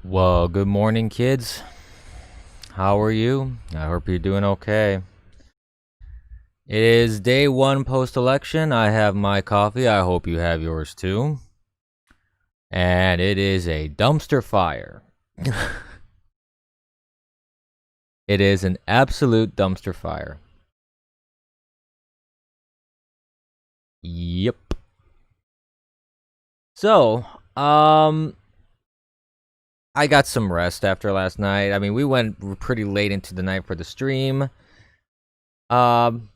Well, good morning, kids. How are you? I hope you're doing okay. It is day one post election. I have my coffee. I hope you have yours too. And it is a dumpster fire. It is an absolute dumpster fire. Yep. So, I got some rest after last night. I mean, we went pretty late into the night for the stream. Um,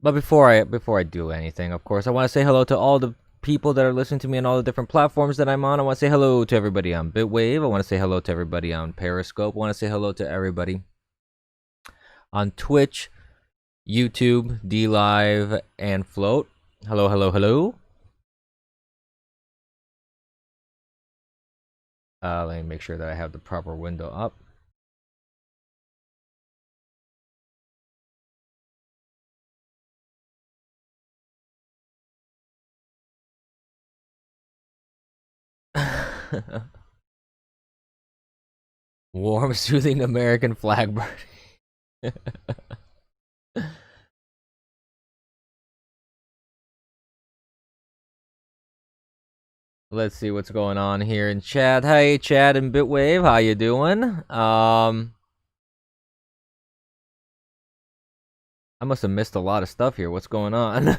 But before I do anything, of course, I want to say hello to all the people that are listening to me on all the different platforms that I'm on. I want to say hello to everybody on Bitwave. I want to say hello to everybody on Periscope. I want to say hello to everybody on Twitch, YouTube, D Live, and Float. Hello, hello, hello. Let me make sure that I have the proper window up. Warm, soothing American flag bird. Let's see what's going on here in chat. Hey, Chad and Bitwave, how you doing? I must have missed a lot of stuff here. What's going on?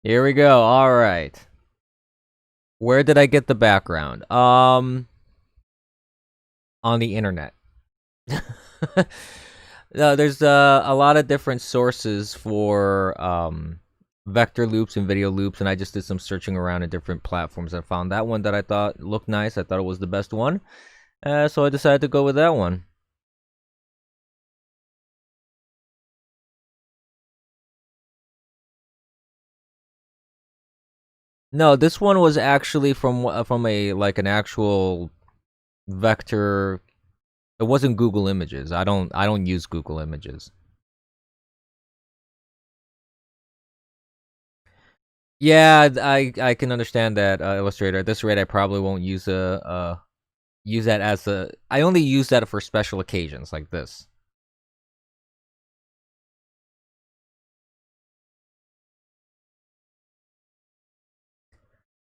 Here we go. All right. Where did I get the background? On the internet. No, there's a lot of different sources for vector loops and video loops, and I just did some searching around in different platforms. I found that one that I thought looked nice. I thought it was the best one, so I decided to go with that one. No, this one was actually from a like an actual vector. It wasn't Google Images. I don't use Google Images. Yeah, I can understand that, Illustrator. At this rate, I probably won't use that as a. I only use that for special occasions like this.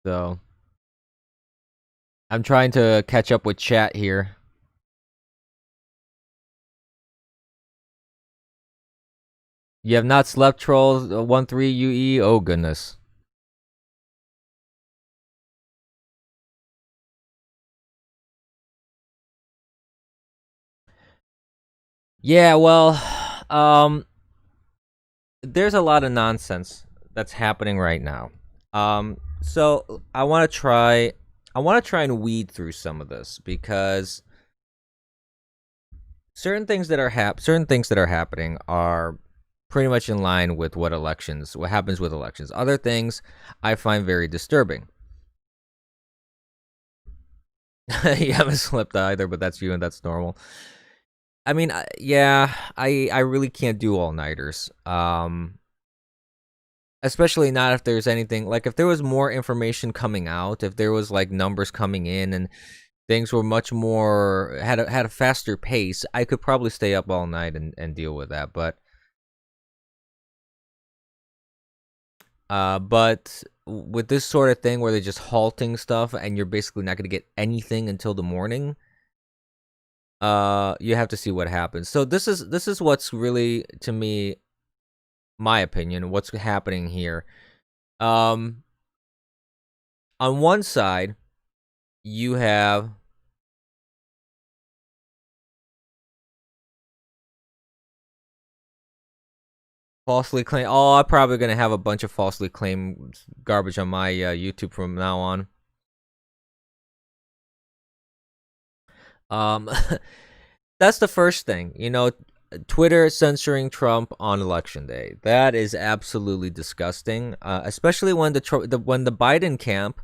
So I'm trying to catch up with chat here. You have not slept, trolls 13 UE. Oh goodness. Yeah, well, um, there's a lot of nonsense that's happening right now. So I want to try. I want to try and weed through some of this because certain things that are happening are pretty much in line with what happens with elections. Other things I find very disturbing. You haven't slept either, but that's you and that's normal. I mean, yeah, I really can't do all nighters. Especially not if there's anything like if there was more information coming out, if there was like numbers coming in and things were much more had a faster pace, I could probably stay up all night and deal with that. But with this sort of thing where they're just halting stuff and you're basically not gonna get anything until the morning, you have to see what happens. So this is what's really, to me, my opinion, what's happening here. Um, on one side, you have falsely claimed. Oh, I'm probably gonna have a bunch of falsely claimed garbage on my YouTube from now on. Um, that's the first thing. Twitter censoring Trump on election day. That is absolutely disgusting. Especially when when the Biden camp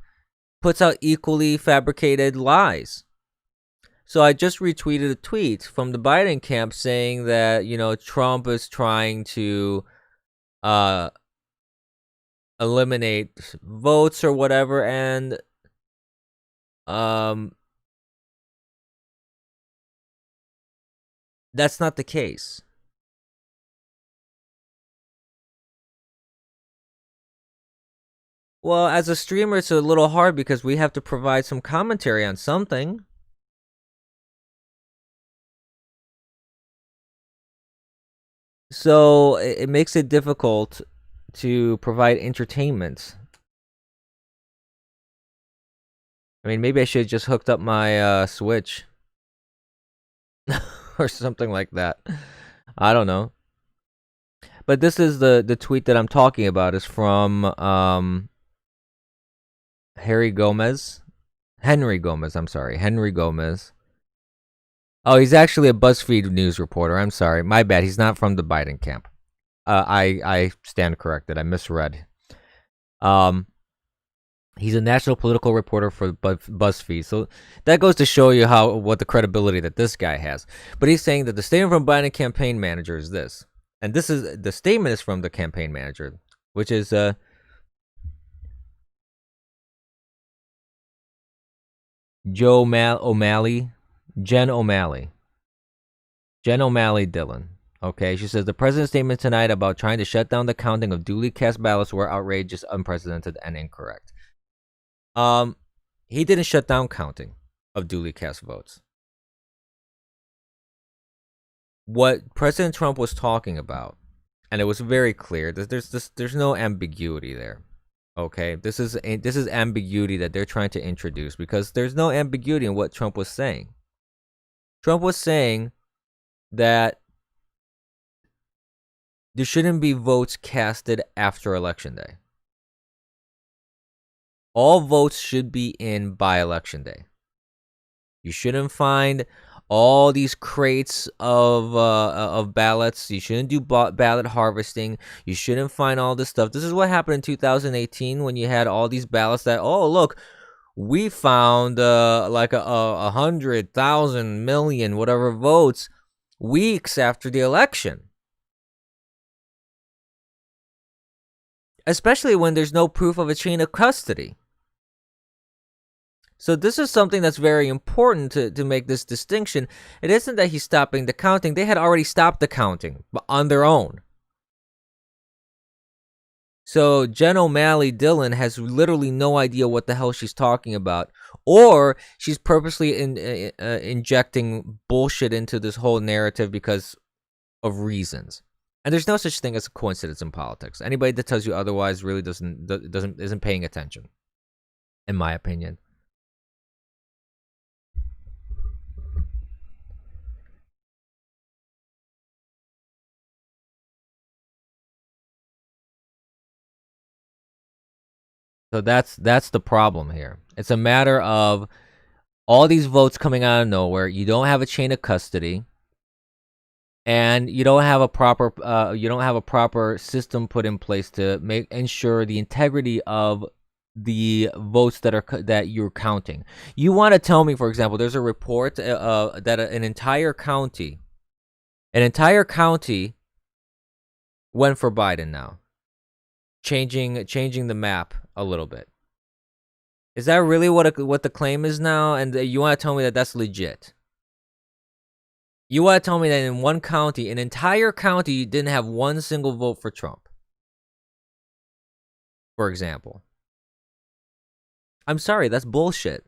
puts out equally fabricated lies. So I just retweeted a tweet from the Biden camp saying that Trump is trying to uh eliminate votes or whatever, and That's not the case. Well, as a streamer, it's a little hard because we have to provide some commentary on something. So it makes it difficult to provide entertainment. I mean, maybe I should have just hooked up my Switch or something like that. I don't know. But this is the tweet that I'm talking about is from Henry Gomez. Oh, he's actually a BuzzFeed news reporter. I'm sorry. My bad. He's not from the Biden camp. I stand corrected. I misread. He's a national political reporter for BuzzFeed. So that goes to show you what the credibility that this guy has. But he's saying that the statement from Biden campaign manager is this. And the statement is from the campaign manager, which is Jen O'Malley Dillon. Okay, she says the president's statement tonight about trying to shut down the counting of duly cast ballots were outrageous, unprecedented, and incorrect. He didn't shut down counting of duly cast votes. What President Trump was talking about, and it was very clear that there's no ambiguity there. Okay, this is ambiguity that they're trying to introduce because there's no ambiguity in what Trump was saying. Trump was saying that there shouldn't be votes casted after Election Day. All votes should be in by Election Day. You shouldn't find all these crates of ballots. You shouldn't do ballot harvesting. You shouldn't find all this stuff. This is what happened in 2018 when you had all these ballots that, oh, look, we found like 100,000 million, whatever votes weeks after the election. Especially when there's no proof of a chain of custody. So this is something that's very important to make this distinction. It isn't that he's stopping the counting. They had already stopped the counting on their own. So Jen O'Malley Dillon has literally no idea what the hell she's talking about. Or she's purposely injecting bullshit into this whole narrative because of reasons. And there's no such thing as a coincidence in politics. Anybody that tells you otherwise really isn't paying attention, in my opinion. So that's the problem here. It's a matter of all these votes coming out of nowhere. You don't have a chain of custody, and you don't have a proper system put in place to ensure the integrity of the votes that you're counting. You want to tell me, for example, there's a report that an entire county went for Biden now, changing the map a little bit. Is that really what the claim is now? And you want to tell me that that's legit? You want to tell me that in one county, an entire county didn't have one single vote for Trump, for example? I'm sorry, that's bullshit.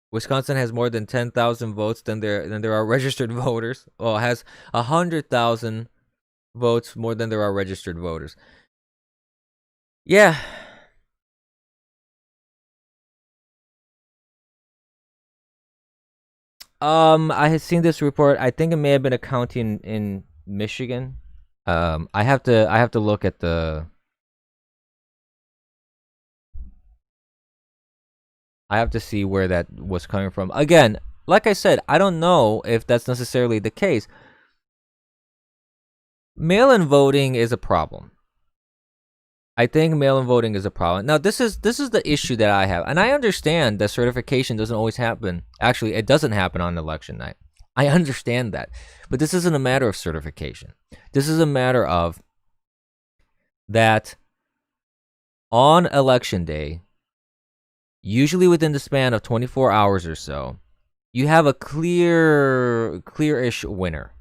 Wisconsin has more than 10,000 votes than there are registered voters. Well, it has 100,000 votes more than there are registered voters. Yeah. I had seen this report. I think it may have been a county in Michigan. I have to look at the. I have to see where that was coming from. Again, like I said, I don't know if that's necessarily the case. Mail-in voting is a problem. I think mail-in voting is a problem. Now, this is the issue that I have. And I understand that certification doesn't always happen. Actually, it doesn't happen on election night. I understand that. But this isn't a matter of certification. This is a matter of that on election day, usually within the span of 24 hours or so, you have a clear-ish winner.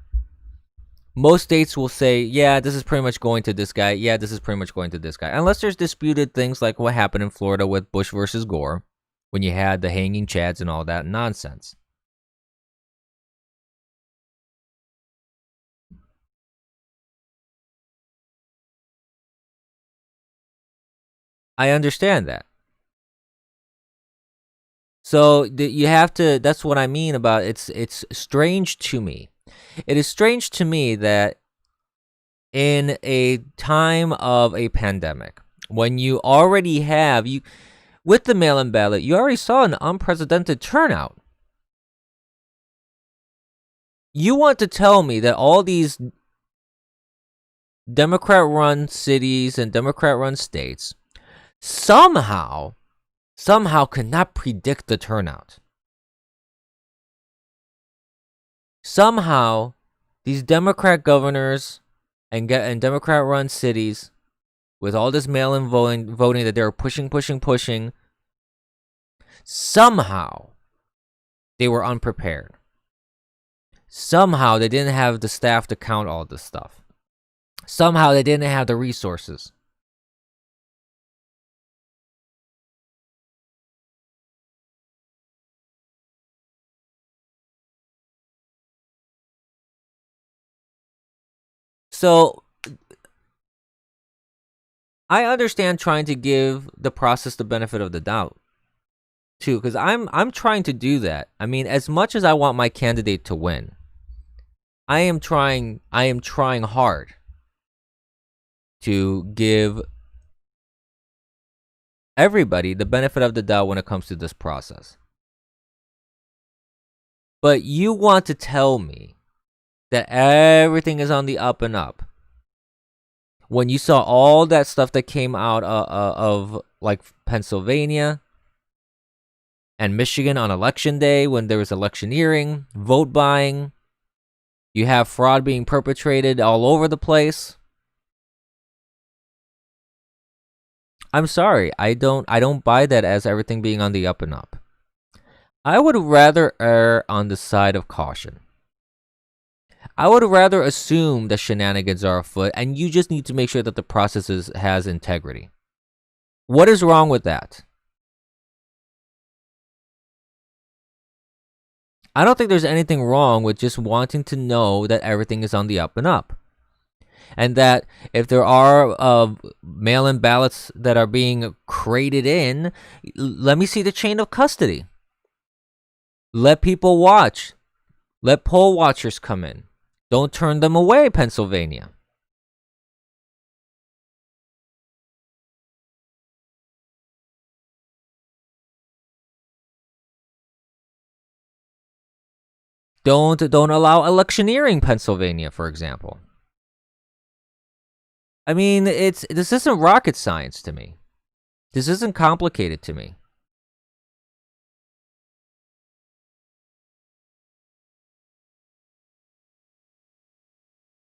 Most states will say, yeah, this is pretty much going to this guy. Yeah, this is pretty much going to this guy. Unless there's disputed things like what happened in Florida with Bush versus Gore, when you had the hanging chads and all that nonsense. I understand that. So you have to, that's what I mean about it's strange to me. It is strange to me that in a time of a pandemic, when you already have, with the mail-in ballot, you already saw an unprecedented turnout. You want to tell me that all these Democrat-run cities and Democrat-run states somehow could not predict the turnout. Somehow, these Democrat governors and Democrat-run cities, with all this mail-in voting that they were pushing, somehow they were unprepared. Somehow they didn't have the staff to count all this stuff. Somehow they didn't have the resources. So I understand trying to give the process the benefit of the doubt too, because I'm trying to do that. I mean, as much as I want my candidate to win, I am trying hard to give everybody the benefit of the doubt when it comes to this process. But you want to tell me that everything is on the up and up when you saw all that stuff that came out of like Pennsylvania and Michigan on election day, when there was electioneering, vote buying, you have fraud being perpetrated all over the place. I'm sorry, I don't buy that as everything being on the up and up. I would rather err on the side of caution. I would rather assume that shenanigans are afoot, and you just need to make sure that the process has integrity. What is wrong with that? I don't think there's anything wrong with just wanting to know that everything is on the up and up. And that if there are mail-in ballots that are being crated in, let me see the chain of custody. Let people watch. Let poll watchers come in. Don't turn them away, Pennsylvania. Don't allow electioneering, Pennsylvania, for example. I mean, this isn't rocket science to me. This isn't complicated to me.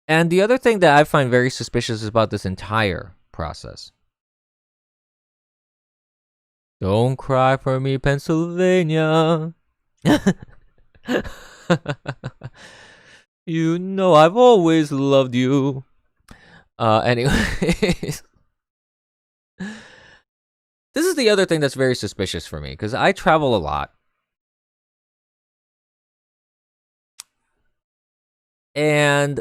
And the other thing that I find very suspicious about this entire process. Don't cry for me, Pennsylvania. You know I've always loved you. Anyways. This is the other thing that's very suspicious for me, because I travel a lot. And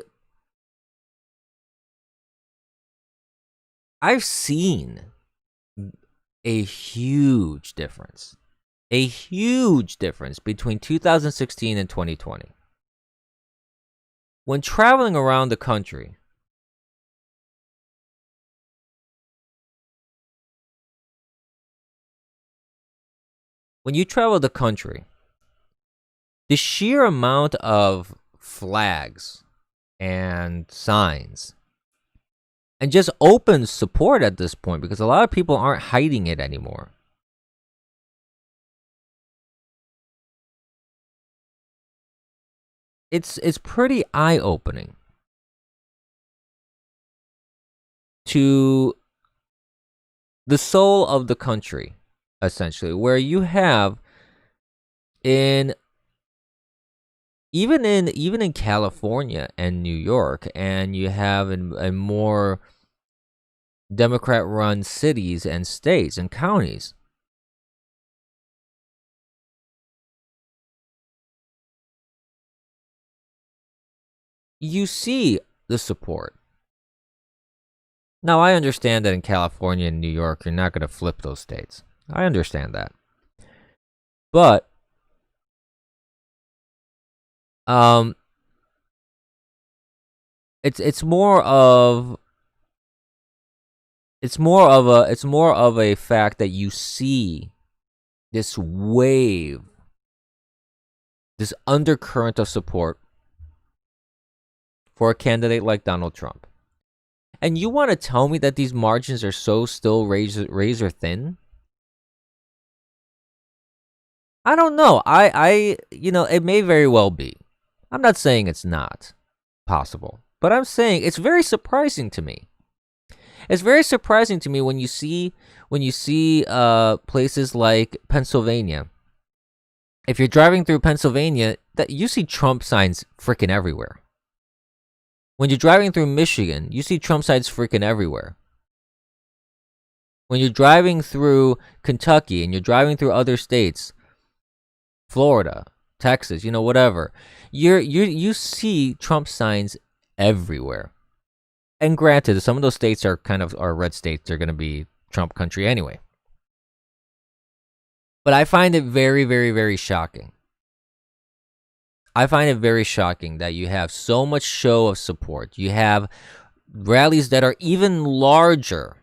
I've seen a huge difference. A huge difference between 2016 and 2020. When traveling around the country, when you travel the country, the sheer amount of flags and signs and just open support at this point, because a lot of people aren't hiding it anymore. it's pretty eye-opening to the soul of the country, essentially, where you have in even in California and New York, and you have in more Democrat-run cities and states and counties, you see the support. Now, I understand that in California and New York, you're not going to flip those states. I understand that. But it's more of a fact that you see this wave, this undercurrent of support for a candidate like Donald Trump. And you want to tell me that these margins are so still razor thin? I don't know. It may very well be. I'm not saying it's not possible, but I'm saying it's very surprising to me. It's very surprising to me when you see places like Pennsylvania. If you're driving through Pennsylvania, that you see Trump signs freaking everywhere. When you're driving through Michigan, you see Trump signs freaking everywhere. When you're driving through Kentucky and you're driving through other states, Florida, Texas, whatever, you see Trump signs everywhere. And granted, some of those states are red states. They're going to be Trump country anyway. But I find it very, very, very shocking. I find it very shocking that you have so much show of support. You have rallies that are even larger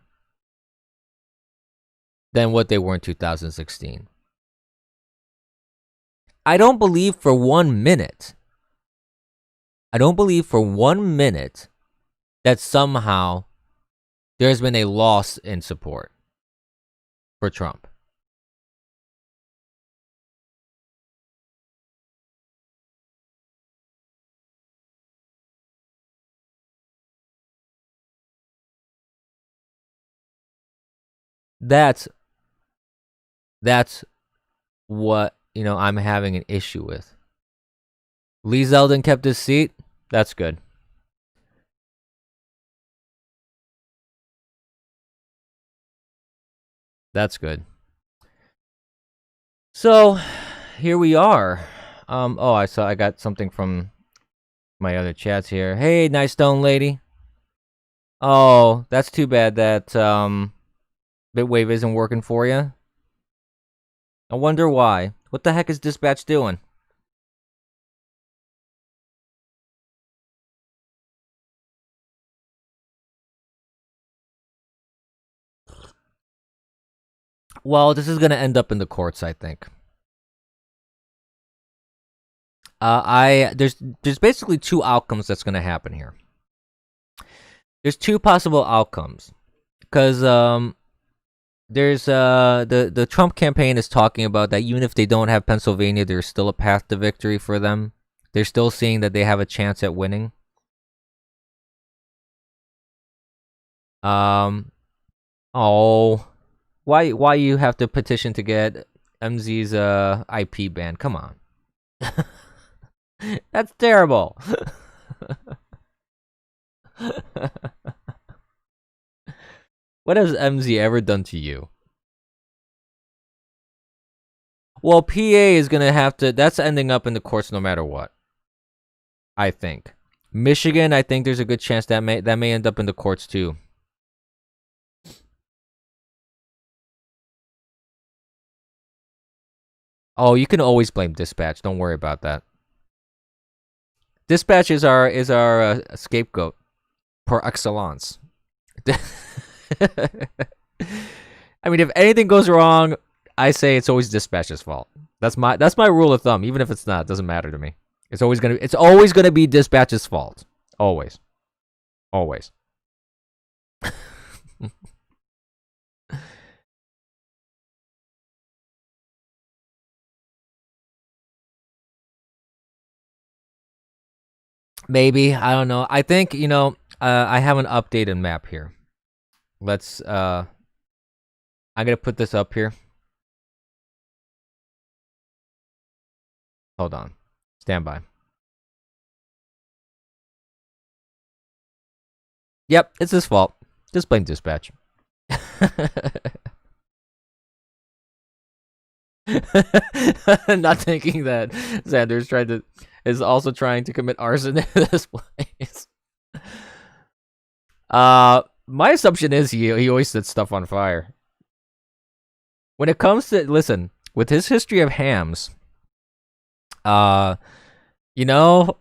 than what they were in 2016. I don't believe for 1 minute that somehow there's been a loss in support for Trump. That's what, I'm having an issue with. Lee Zeldin kept his seat. That's good. That's good. So, here we are. I got something from my other chats here. Hey, nice stone lady. Oh, that's too bad that Bitwave isn't working for you. I wonder why. What the heck is Dispatch doing? Well, this is gonna end up in the courts, I think. There's basically two outcomes that's gonna happen here. There's two possible outcomes, because there's the Trump campaign is talking about that even if they don't have Pennsylvania, there's still a path to victory for them. They're still seeing that they have a chance at winning. Why you have to petition to get MZ's IP banned? Come on. That's terrible. What has MZ ever done to you? Well, PA is gonna have to. That's ending up in the courts no matter what. I think. Michigan, I think there's a good chance that may end up in the courts too. Oh, you can always blame Dispatch. Don't worry about that. Dispatch is our scapegoat par excellence. I mean, if anything goes wrong, I say it's always Dispatch's fault. That's my rule of thumb. Even if it's not, it doesn't matter to me. It's always gonna be Dispatch's fault. Always. Maybe, I don't know. I think, I have an updated map here. Let's I'm gonna put this up here. Hold on. Stand by. Yep, it's his fault. Just blame dispatch. Not thinking that Xander's is also trying to commit arson in this place. My assumption is he always sets stuff on fire. When it comes to, listen, with his history of hams, you know,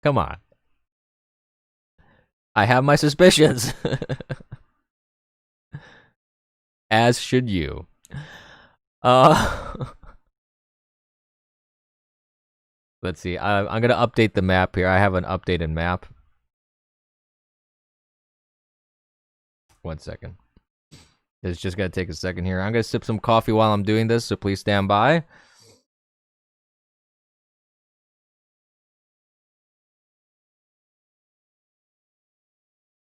come on. I have my suspicions. As should you. Let's see. I'm gonna update the map here. I have an updated map. 1 second. It's just gonna take a second here. I'm gonna sip some coffee while I'm doing this, so please stand by.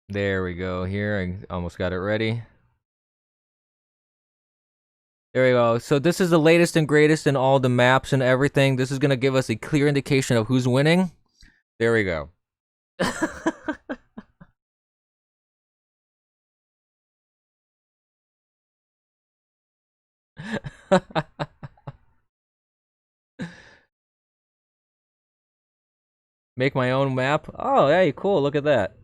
There we go. Here, I almost got it ready. There we go. So this is the latest and greatest in all the maps and everything. This is gonna give us a clear indication of who's winning. There we go. Make my own map. Oh, hey, cool. Look at that.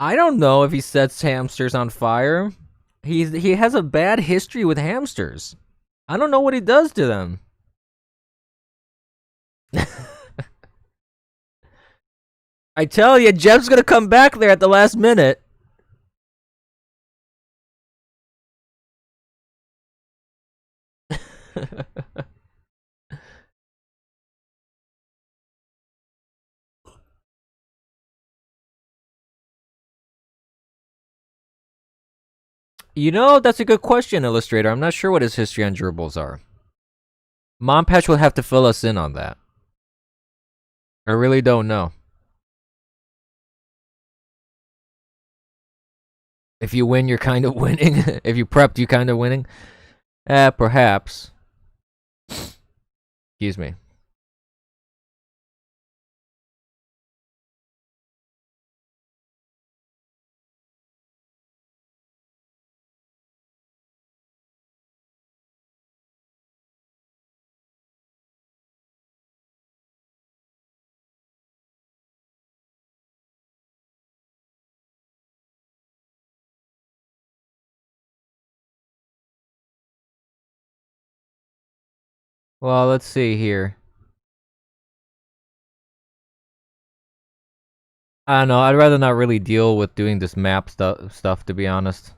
I don't know if he sets hamsters on fire. He has a bad history with hamsters. I don't know what he does to them. I tell you, Jeff's gonna come back there at the last minute. That's a good question, Illustrator. I'm not sure what his history on gerbils are. Mom Patch will have to fill us in on that. I really don't know. If you win, you're kind of winning. If you prepped, you kind of winning. Perhaps. Excuse me. Well, let's see here. I don't know. I'd rather not really deal with doing this map stuff, to be honest.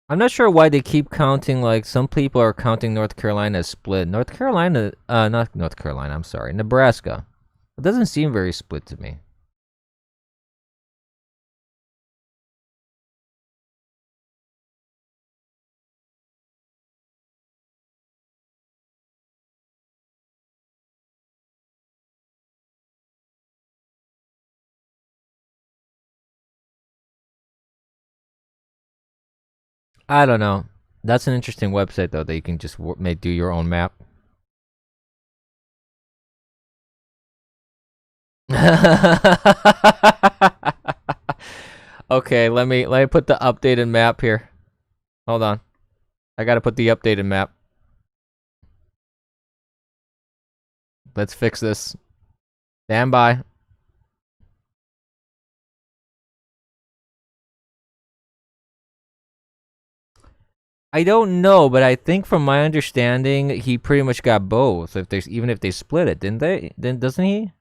I'm not sure why they keep counting, like, some people are counting North Carolina as split. Not North Carolina, I'm sorry, Nebraska. It doesn't seem very split to me. I don't know. That's an interesting website, though, that you can just do your own map. Okay, let me put the updated map here. Hold on. I gotta put the updated map. Let's fix this. Stand by. I don't know, but I think from my understanding, he pretty much got both. Even if they split it, didn't they? Then doesn't he?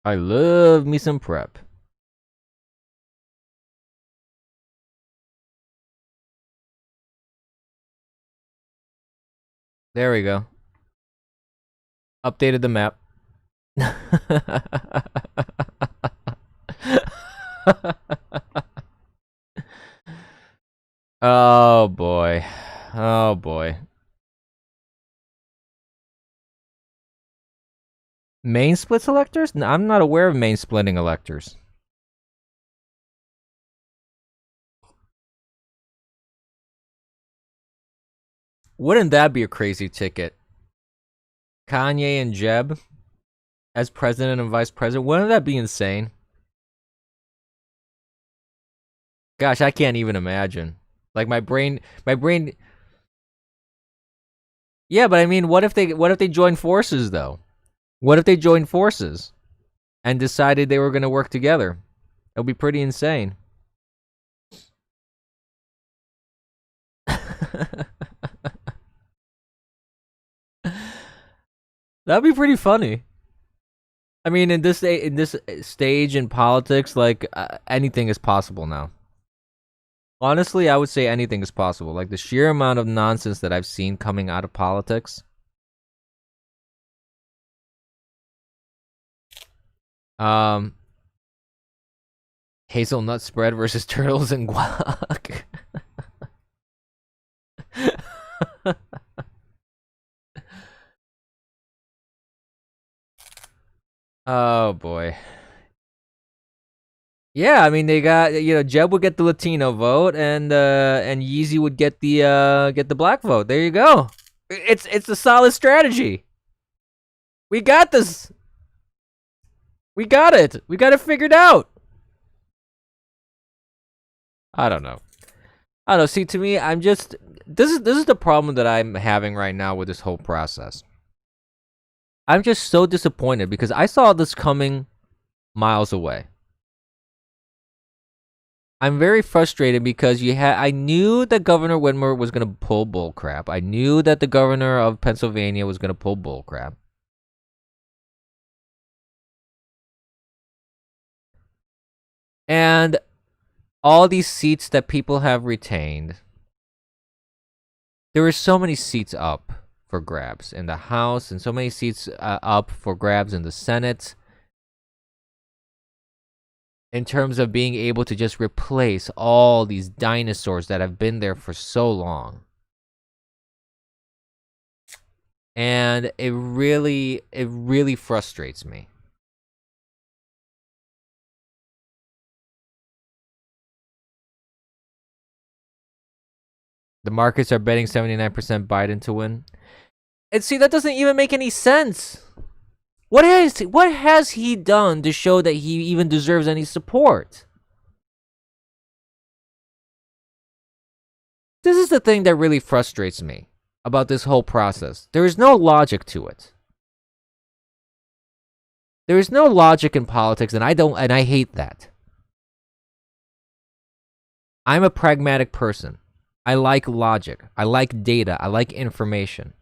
I love me some prep. There we go. Updated the map. Oh boy. Oh boy. Main split electors? No, I'm not aware of main splitting electors. Wouldn't that be a crazy ticket? Kanye and Jeb as president and vice president. Wouldn't that be insane? Gosh, I can't even imagine. Like my brain. Yeah, but I mean, what if they join forces though? What if they joined forces and decided they were going to work together? It would be pretty insane. That'd be pretty funny. I mean, in this stage in politics, like anything is possible now. Honestly, I would say anything is possible. Like the sheer amount of nonsense that I've seen coming out of politics. Hazelnut spread versus turtles and guac. Oh boy. Yeah, I mean they got Jeb would get the Latino vote and Yeezy would get the black vote. There you go. It's a solid strategy. We got this. We got it. We got it figured out. I don't know. See, to me, I'm just this is the problem that I'm having right now with this whole process. I'm just so disappointed because I saw this coming miles away. I'm very frustrated because I knew that Governor Whitmer was going to pull bullcrap. I knew that the governor of Pennsylvania was going to pull bullcrap. And all these seats that people have retained, there were so many seats up for grabs in the House and so many seats up for grabs in the Senate. In terms of being able to just replace all these dinosaurs that have been there for so long. And it really frustrates me. The markets are betting 79% Biden to win. And see, that doesn't even make any sense. What has he done to show that he even deserves any support? This is the thing that really frustrates me about this whole process. There is no logic to it. There is no logic in politics, and I hate that. I'm a pragmatic person. I like logic. I like data. I like information.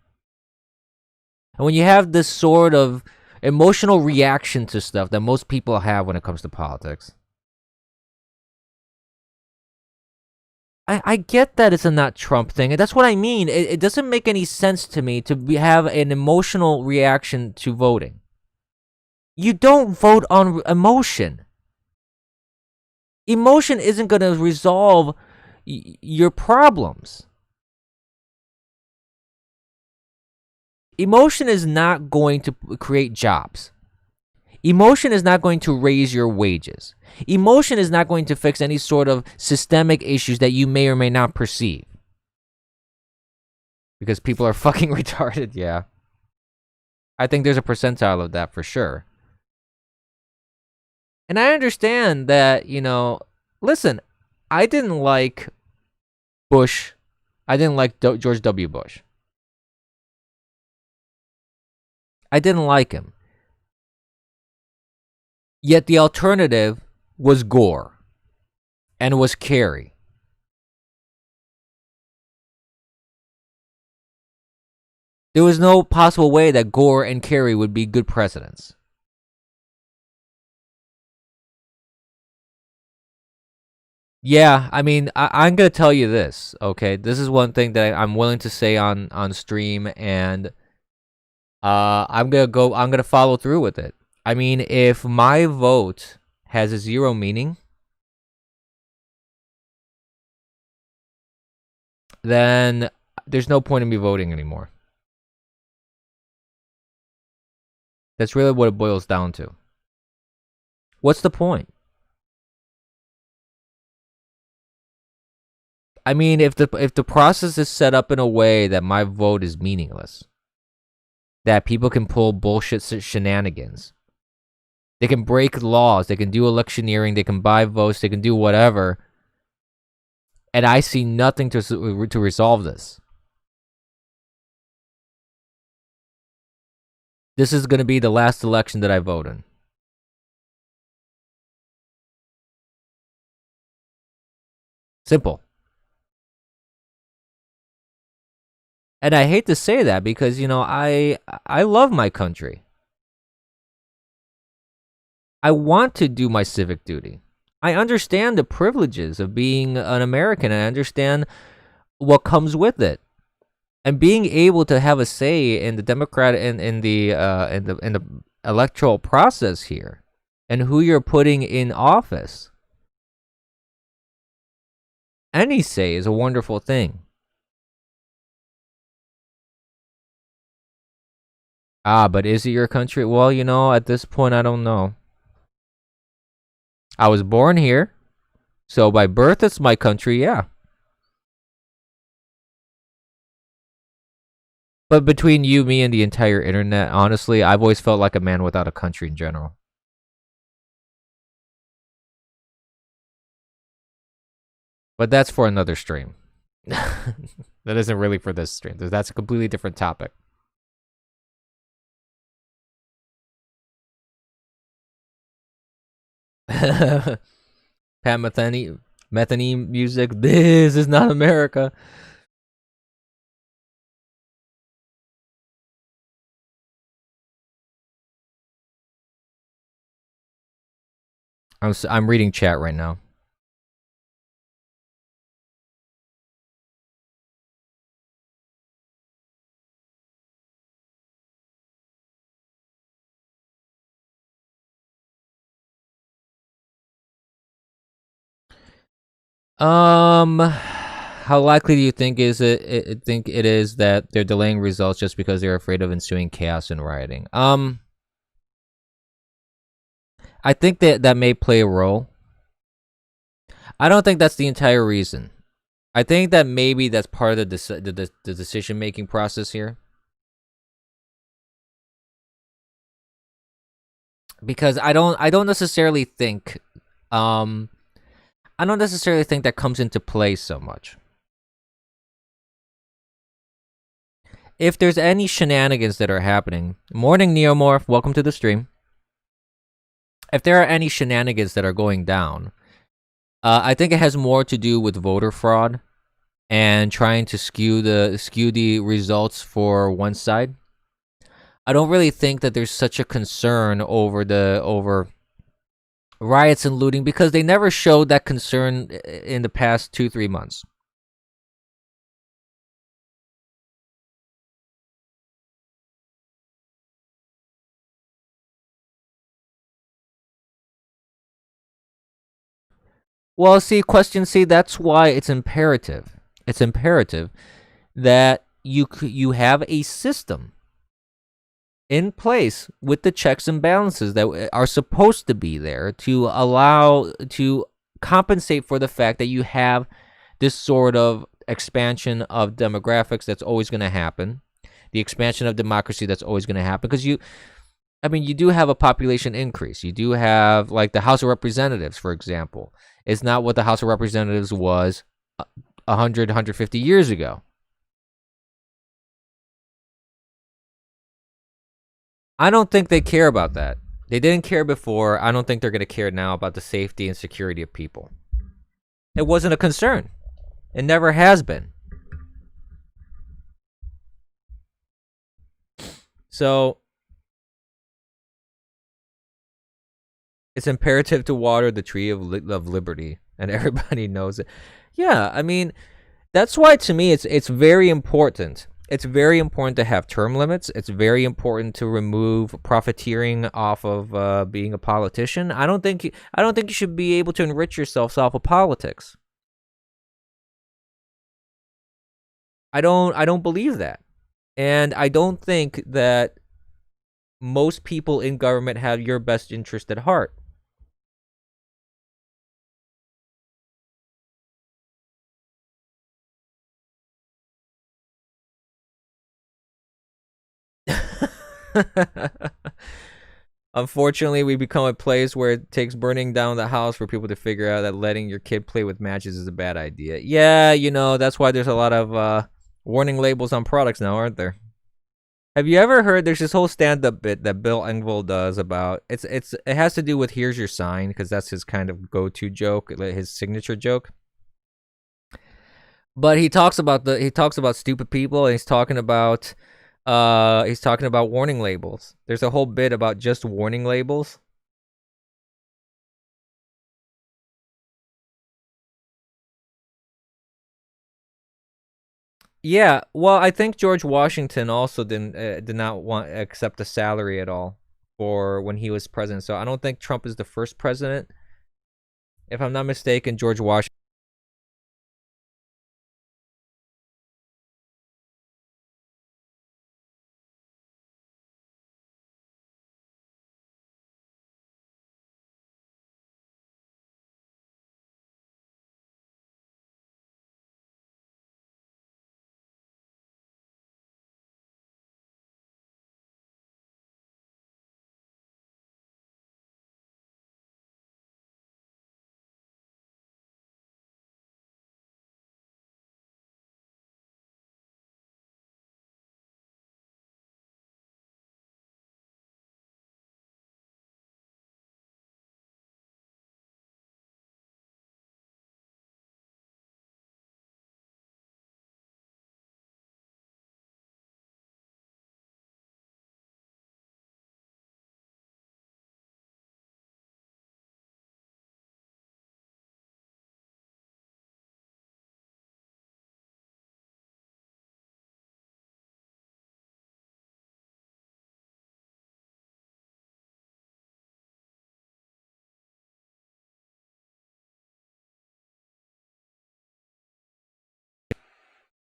And when you have this sort of emotional reaction to stuff that most people have when it comes to politics, I get that it's a not Trump thing, and that's what I mean. It doesn't make any sense to me to have an emotional reaction to voting. You don't vote on emotion. Emotion isn't going to resolve your problems. Emotion is not going to create jobs. Emotion is not going to raise your wages. Emotion is not going to fix any sort of systemic issues that you may or may not perceive. Because people are fucking retarded, yeah. I think there's a percentile of that for sure. And I understand that, listen, I didn't like Bush. I didn't like George W. Bush. I didn't like him. Yet the alternative was Gore and was Kerry. There was no possible way that Gore and Kerry would be good presidents. Yeah, I mean, I'm gonna tell you this, okay? This is one thing that I'm willing to say on stream, and I'm gonna follow through with it. I mean, if my vote has a zero meaning, then there's no point in me voting anymore. That's really what it boils down to. What's the point? I mean, if the process is set up in a way that my vote is meaningless, that people can pull bullshit shenanigans, they can break laws, they can do electioneering, they can buy votes, they can do whatever, and I see nothing to resolve this. This is going to be the last election that I vote in. Simple. And I hate to say that because, you know, I love my country. I want to do my civic duty. I understand the privileges of being an American, and I understand what comes with it. And being able to have a say in the Democratic in the electoral process here, and who you're putting in office. Any say is a wonderful thing. But is it your country? Well, you know, at this point, I don't know. I was born here, so by birth, it's my country, yeah. But between you, me, and the entire internet, honestly, I've always felt like a man without a country in general. But that's for another stream. That isn't really for this stream. That's a completely different topic. Pat Metheny music. This is not America. I'm reading chat right now. How likely do you think it is that they're delaying results just because they're afraid of ensuing chaos and rioting? I think that may play a role. I don't think that's the entire reason. I think that maybe that's part of the decision making process here. Because I don't necessarily think that comes into play so much. If there's any shenanigans that are happening, morning Neomorph, welcome to the stream. If there are any shenanigans that are going down, I think it has more to do with voter fraud and trying to skew the results for one side. I don't really think that there's such a concern over riots and looting because they never showed that concern in the past 2-3 months. Well, see, question C, that's why it's imperative. It's imperative that you have a system in place with the checks and balances that are supposed to be there to compensate for the fact that you have this sort of expansion of demographics that's always going to happen, the expansion of democracy that's always going to happen, because you do have a population increase. You do have, like, the House of Representatives, for example. It's not what the House of Representatives was 150 years ago. I don't think they care about that. They didn't care before. I don't think they're going to care now about the safety and security of people. It wasn't a concern. It never has been. So it's imperative to water the tree of liberty, and everybody knows it. Yeah, I mean, that's why to me it's very important. It's very important to have term limits. It's very important to remove profiteering off of being a politician. I don't think you should be able to enrich yourself off of politics. I don't believe that. And I don't think that most people in government have your best interest at heart. Unfortunately, we become a place where it takes burning down the house for people to figure out that letting your kid play with matches is a bad idea. Yeah, that's why there's a lot of warning labels on products now, aren't there? Have you ever heard there's this whole stand-up bit that Bill Engvall does about it has to do with here's your sign, because that's his kind of go-to joke, his signature joke. But he talks about stupid people, and he's talking about warning labels. There's a whole bit about just warning labels. Yeah, well, I think George Washington also did not want to accept a salary at all for when he was president. So I don't think Trump is the first president. If I'm not mistaken, George Washington.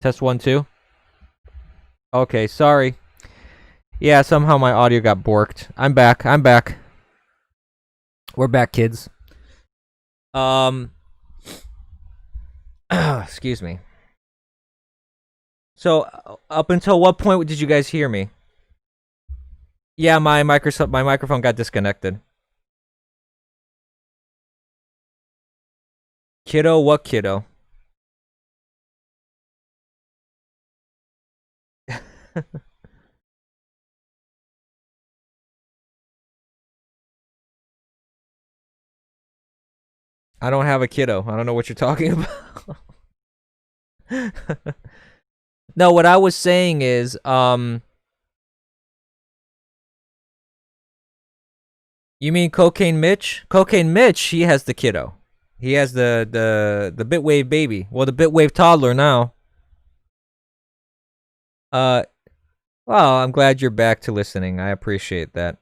Test 1 2. Okay, sorry. Yeah, somehow my audio got borked. I'm back. We're back, kids. Excuse me. So up until what point did you guys hear me? Yeah, my microphone got disconnected. Kiddo, what kiddo? I don't have a kiddo. I don't know what you're talking about. No, what I was saying is, you mean Cocaine Mitch? Cocaine Mitch, he has the kiddo. He has the Bitwave baby. Well, the Bitwave toddler now. Well, I'm glad you're back to listening. I appreciate that.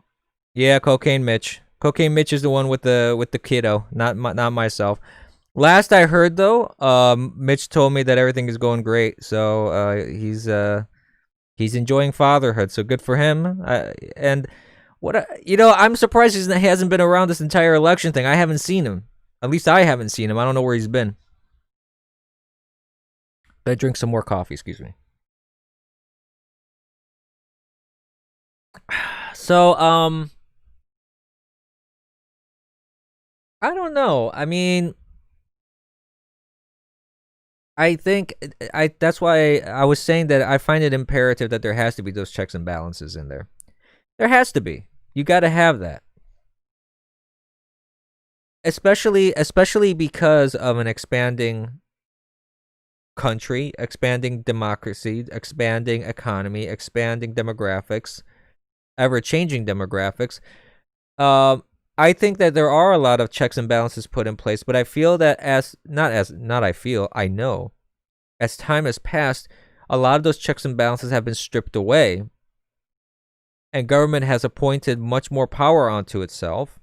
Yeah, Cocaine Mitch. Cocaine Mitch is the one with the kiddo, not myself. Last I heard though, Mitch told me that everything is going great. So he's enjoying fatherhood. So good for him. And I'm surprised he hasn't been around this entire election thing. I haven't seen him. At least I haven't seen him. I don't know where he's been. Better drink some more coffee. Excuse me. So I don't know. I mean, I think that's why I was saying that I find it imperative that there has to be those checks and balances in there. There has to be. You got to have that. Especially because of an expanding country, expanding democracy, expanding economy, expanding demographics. ever-changing demographics. I think that there are a lot of checks and balances put in place, but I feel that I know, as time has passed, a lot of those checks and balances have been stripped away, and government has appointed much more power onto itself,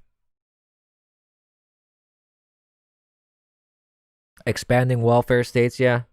expanding welfare states. Yeah.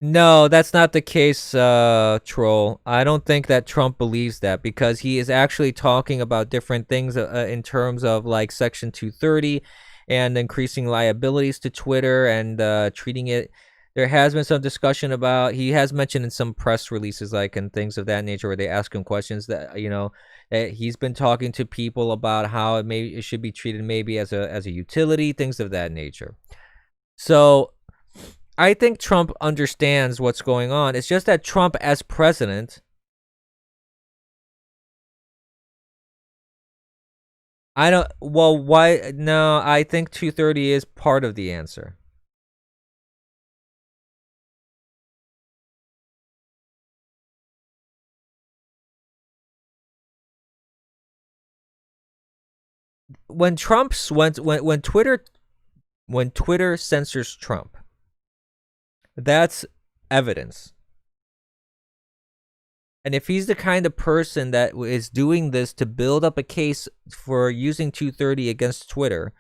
No, that's not the case, Troll. I don't think that Trump believes that, because he is actually talking about different things in terms of like Section 230 and increasing liabilities to Twitter and treating it. There has been some discussion about, he has mentioned in some press releases, like, and things of that nature, where they ask him questions that, he's been talking to people about how it should be treated maybe as a utility, things of that nature. So I think Trump understands what's going on. It's just that Trump, as president, why? No, I think 230 is part of the answer. When Twitter censors Trump, that's evidence. And if he's the kind of person that is doing this to build up a case for using 230 against Twitter,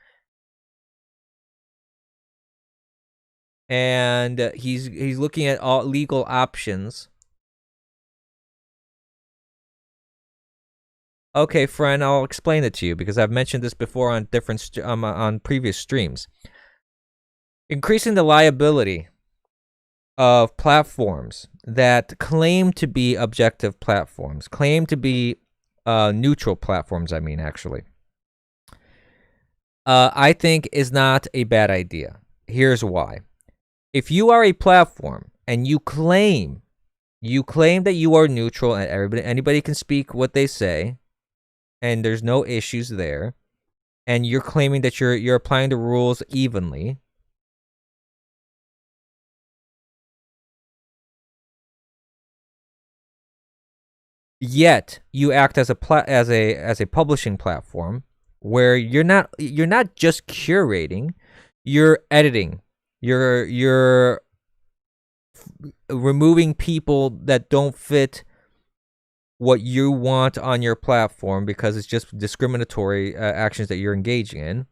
and he's looking at all legal options. Okay, friend, I'll explain it to you, because I've mentioned this before on on previous streams. Increasing the liability of platforms that claim to be objective platforms, claim to be neutral platforms, actually, I think is not a bad idea. Here's why. If you are a platform and you claim that you are neutral and anybody can speak what they say, and there's no issues there, and you're claiming that you're applying the rules evenly, yet you act as a publishing platform where you're not just curating, you're editing, you're removing people that don't fit what you want on your platform because it's just discriminatory actions that you're engaging in,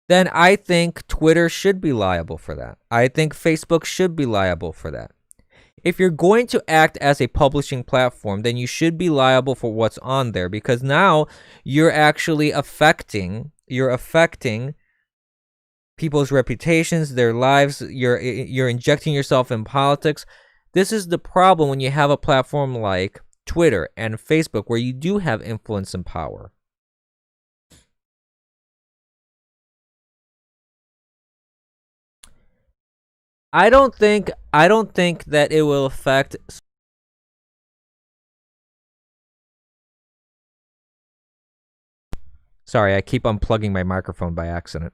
then I think Twitter should be liable for that. I think Facebook should be liable for that. If you're going to act as a publishing platform, then you should be liable for what's on there, because now you're actually affecting people's reputations, their lives. You're injecting yourself in politics. This is the problem when you have a platform like Twitter and Facebook, where you do have influence and power. I don't think that it will affect. Sorry, I keep unplugging my microphone by accident.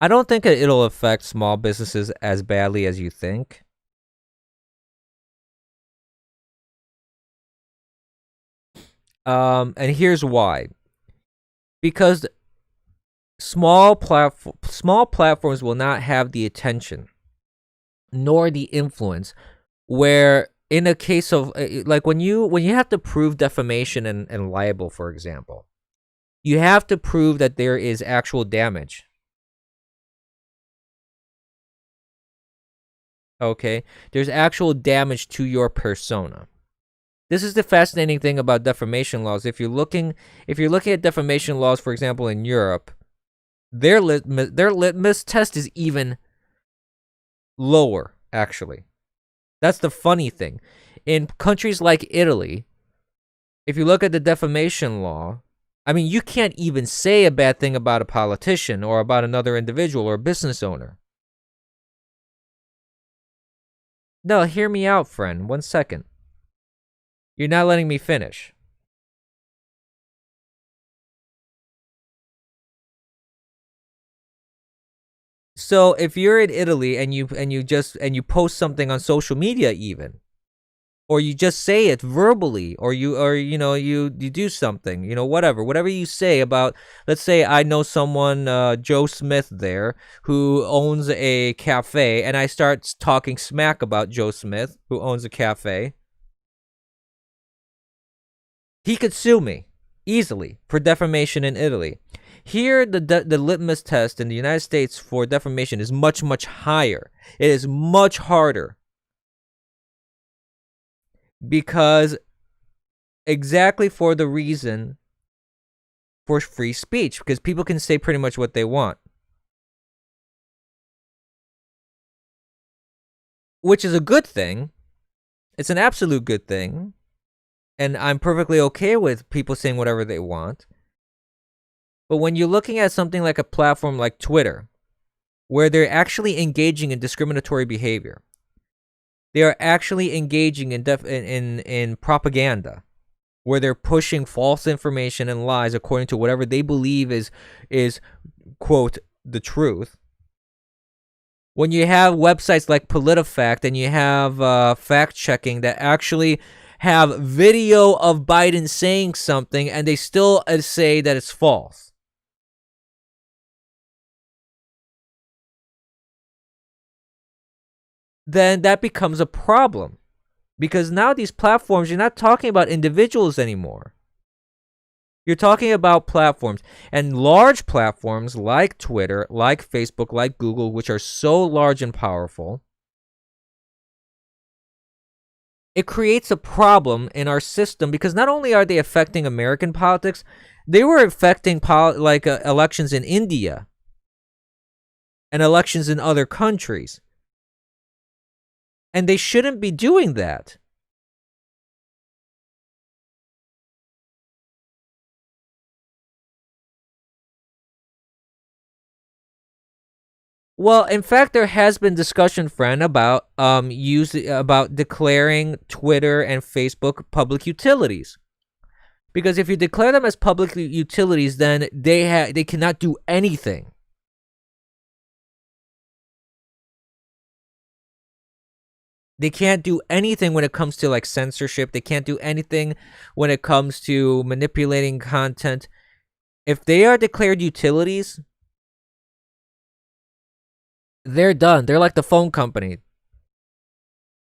I don't think it'll affect small businesses as badly as you think. And here's why. Because small platforms will not have the attention nor the influence, where in a case of like when you have to prove defamation and libel, for example, you have to prove that there is actual damage. Okay, there's actual damage to your persona. This is the fascinating thing about defamation laws. If you're looking at defamation laws, for example, in Europe, their litmus test is even lower, actually. That's the funny thing. In countries like Italy, if you look at the defamation law, you can't even say a bad thing about a politician or about another individual or a business owner. No, hear me out, friend. 1 second. You're not letting me finish. So if you're in Italy and you post something on social media even, or you just say it verbally, or you do something, whatever you say about, let's say I know someone, Joe Smith there, who owns a cafe, and I start talking smack about Joe Smith, who owns a cafe. He could sue me easily for defamation in Italy. Here, the litmus test in the United States for defamation is much, much higher. It is much harder. Because exactly for the reason for free speech. Because people can say pretty much what they want. Which is a good thing. It's an absolute good thing. And I'm perfectly okay with people saying whatever they want. But when you're looking at something like a platform like Twitter, where they're actually engaging in discriminatory behavior, they are actually engaging in propaganda, where they're pushing false information and lies according to whatever they believe is quote the truth. When you have websites like PolitiFact and you have fact checking that actually have video of Biden saying something and they still say that it's false. Then that becomes a problem. Because now these platforms, you're not talking about individuals anymore. You're talking about platforms. And large platforms like Twitter, like Facebook, like Google, which are so large and powerful, it creates a problem in our system because not only are they affecting American politics, they were affecting elections in India and elections in other countries. And they shouldn't be doing that. Well, in fact, there has been discussion, friend, about about declaring Twitter and Facebook public utilities. Because if you declare them as public utilities, then they cannot do anything. They can't do anything when it comes to like censorship. They can't do anything when it comes to manipulating content. If they are declared utilities, they're done. They're like the phone company.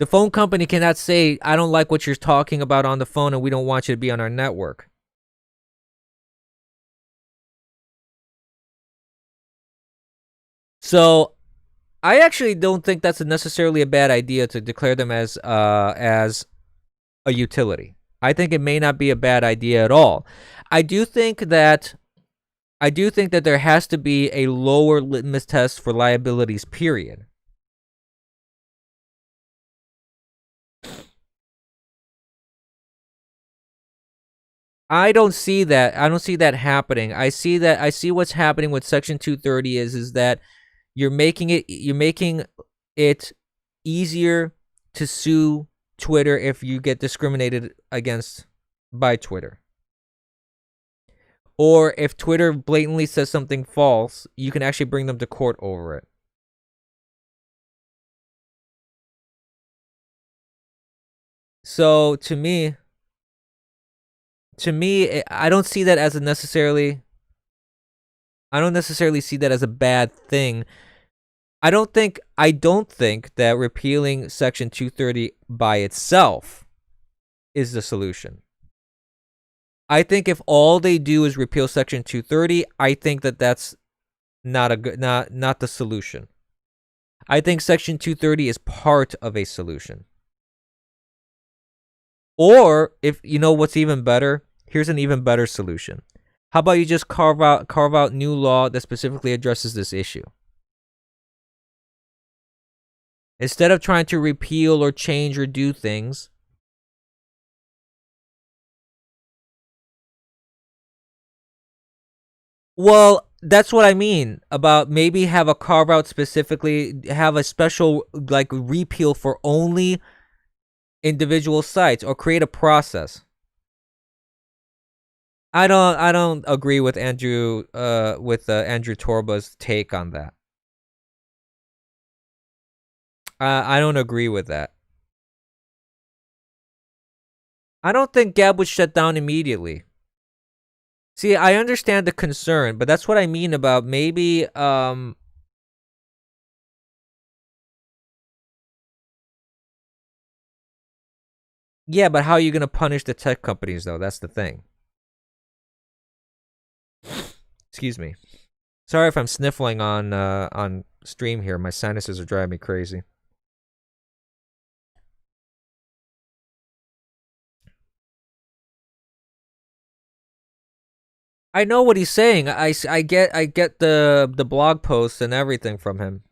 The phone company cannot say, I don't like what you're talking about on the phone and we don't want you to be on our network. So I actually don't think that's necessarily a bad idea to declare them as a utility. I think it may not be a bad idea at all. I do think that there has to be a lower litmus test for liabilities, period. I don't see that. I don't see that happening. I see what's happening with Section 230 is that you're making it easier to sue Twitter if you get discriminated against by Twitter. Or if Twitter blatantly says something false, you can actually bring them to court over it. So to me, I don't see that as I don't necessarily see that as a bad thing. I don't think that repealing Section 230 by itself is the solution. I think if all they do is repeal Section 230, I think that that's not the solution. I think Section 230 is part of a solution. Or if you know what's even better, here's an even better solution. How about you just carve out new law that specifically addresses this issue? Instead of trying to repeal or change or do things, well, that's what I mean about maybe have a carve out specifically, have a special like repeal for only individual sites or create a process. I don't agree with Andrew Andrew Torba's take on that. I don't agree with that. I don't think Gab would shut down immediately. See, I understand the concern, but that's what I mean about maybe yeah, but how are you going to punish the tech companies though? That's the thing. Excuse me. Sorry if I'm sniffling on stream here. My sinuses are driving me crazy. I know what he's saying. I get the blog posts and everything from him.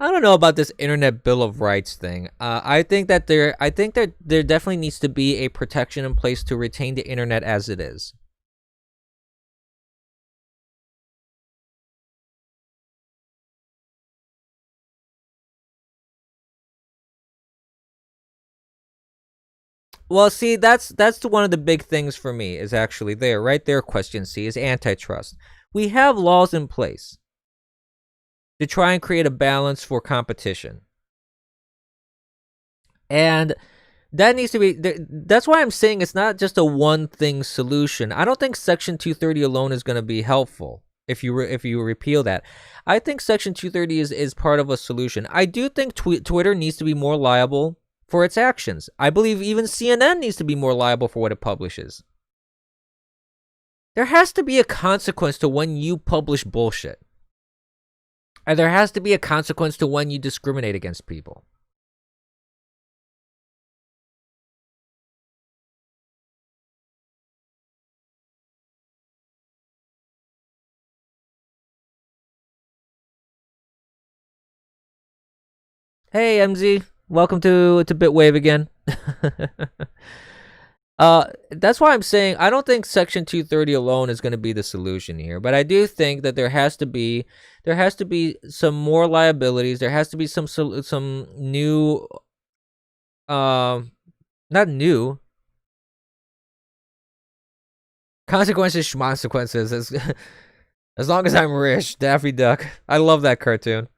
I don't know about this Internet Bill of Rights thing. I think that there definitely needs to be a protection in place to retain the internet as it is. Well, see, that's one of the big things for me is actually there, right there. Question C is antitrust. We have laws in place to try and create a balance for competition, and that needs to be. That's why I'm saying it's not just a one thing solution. I don't think Section 230 alone is going to be helpful if you repeal that. I think Section 230 is part of a solution. I do think Twitter needs to be more liable for its actions. I believe even CNN needs to be more liable for what it publishes. There has to be a consequence to when you publish bullshit. And there has to be a consequence to when you discriminate against people. Hey, MZ. Welcome to Bitwave again. That's why I'm saying I don't think Section 230 alone is going to be the solution here, but I do think that there has to be some more liabilities. There has to be some new, not new consequences, schmonsequences. As long as I'm rich, Daffy Duck. I love that cartoon.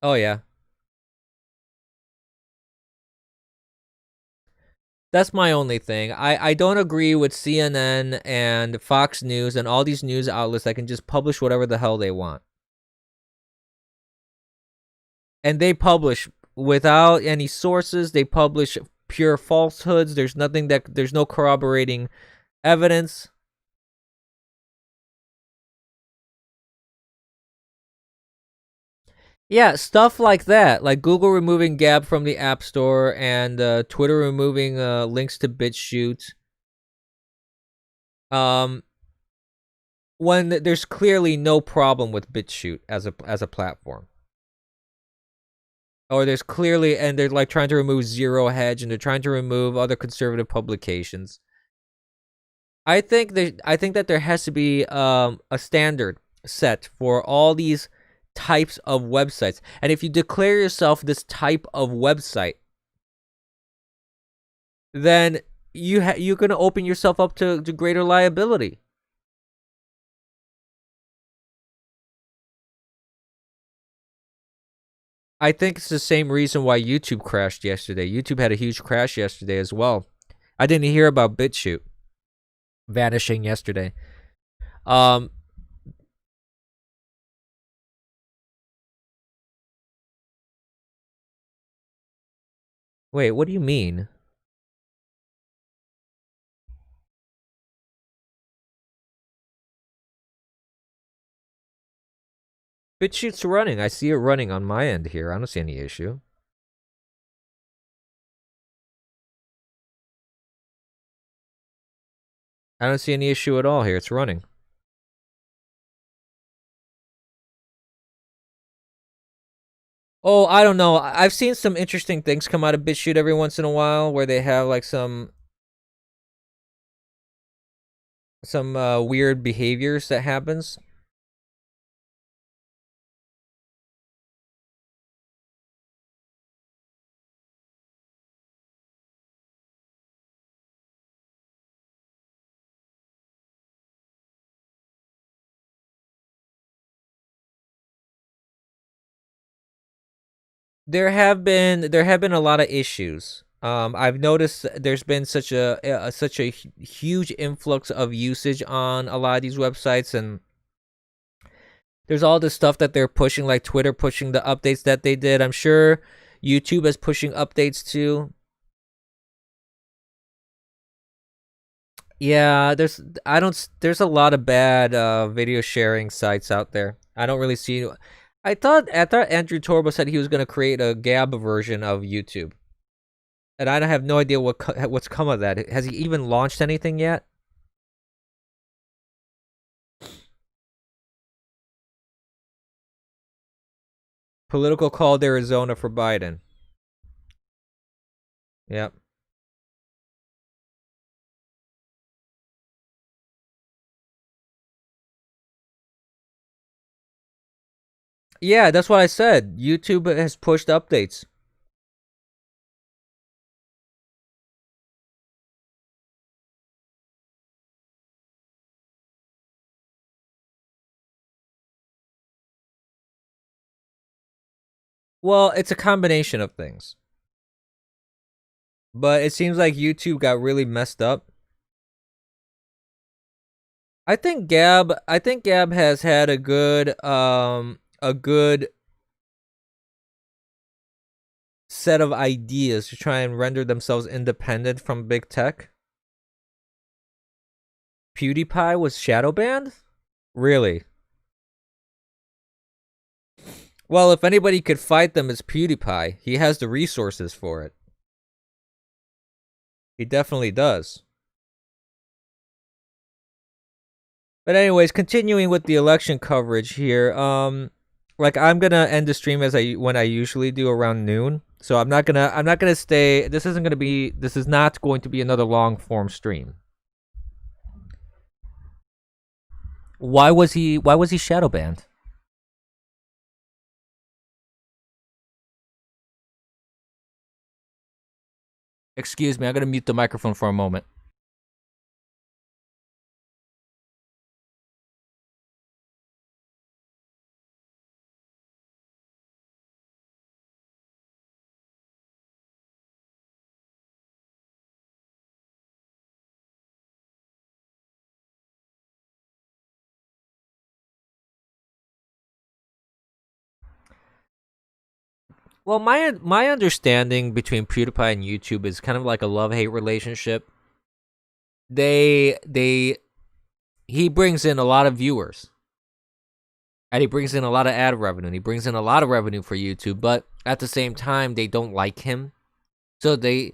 Oh yeah. That's my only thing. I don't agree with CNN and Fox News and all these news outlets that can just publish whatever the hell they want. And they publish without any sources. They publish pure falsehoods. There's no corroborating evidence. Yeah, stuff like that, like Google removing Gab from the App Store and Twitter removing links to BitChute. When there's clearly no problem with BitChute as a platform, or there's clearly, and they're like trying to remove Zero Hedge and they're trying to remove other conservative publications. I think that there has to be a standard set for all these types of websites. And if you declare yourself this type of website, then you're going to open yourself up to greater liability. I think it's the same reason why YouTube crashed yesterday. YouTube had a huge crash yesterday as well. I didn't hear about BitChute vanishing yesterday. Wait, what do you mean? BitChute's running. I see it running on my end here. I don't see any issue. I don't see any issue at all here. It's running. Oh, I don't know. I've seen some interesting things come out of BitChute every once in a while where they have like some weird behaviors that happens. There have been a lot of issues. I've noticed there's been such a huge influx of usage on a lot of these websites, and there's all this stuff that they're pushing, like Twitter pushing the updates that they did. I'm sure YouTube is pushing updates too. Yeah, there's a lot of bad video sharing sites out there. I don't really see. I thought Andrew Torbo said he was going to create a Gab version of YouTube, and I have no idea what's come of that. Has he even launched anything yet? Political called Arizona for Biden. Yep. Yeah, that's what I said. YouTube has pushed updates. Well, it's a combination of things. But it seems like YouTube got really messed up. I think Gab has had a good set of ideas to try and render themselves independent from big tech. PewDiePie was shadow banned? Really? Well, if anybody could fight them, it's PewDiePie. He has the resources for it. He definitely does. But anyways, continuing with the election coverage here. Like I'm gonna end the stream when I usually do around noon. So I'm not gonna stay. This is not going to be another long form stream. Why was he shadow banned? Excuse me, I'm gonna mute the microphone for a moment. Well, my understanding between PewDiePie and YouTube is kind of like a love-hate relationship. He brings in a lot of viewers. And he brings in a lot of ad revenue, and he brings in a lot of revenue for YouTube, but at the same time they don't like him. So they're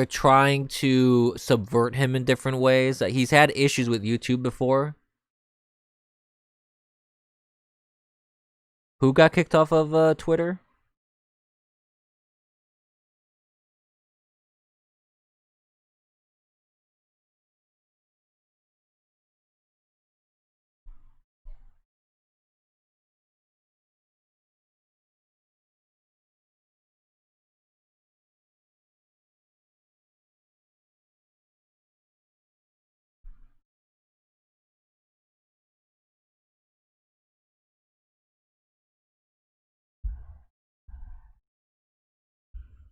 trying to subvert him in different ways. He's had issues with YouTube before. Who got kicked off of Twitter?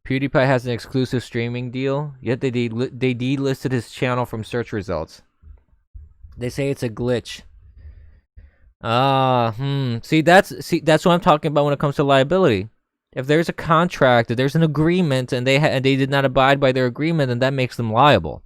PewDiePie has an exclusive streaming deal, yet they delisted his channel from search results. They say it's a glitch. See, that's what I'm talking about when it comes to liability. If there's a contract, if there's an agreement, and they did not abide by their agreement, then that makes them liable.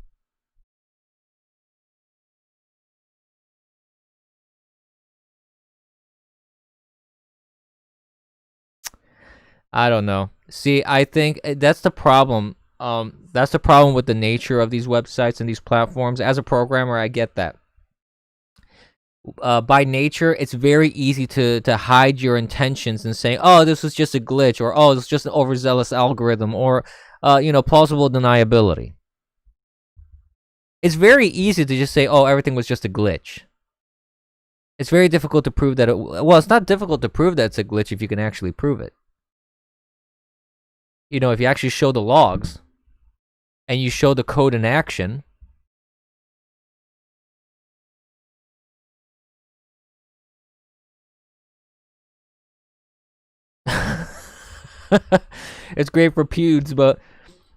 I don't know. See, I think that's the problem. That's the problem with the nature of these websites and these platforms. As a programmer, I get that. By nature, it's very easy to hide your intentions and say, "Oh, this was just a glitch," or "Oh, it's just an overzealous algorithm," or plausible deniability. It's very easy to just say, oh, everything was just a glitch. It's very difficult to prove that it's not difficult to prove that it's a glitch if you can actually prove it. If you actually show the logs and you show the code in action, it's great for pubes, but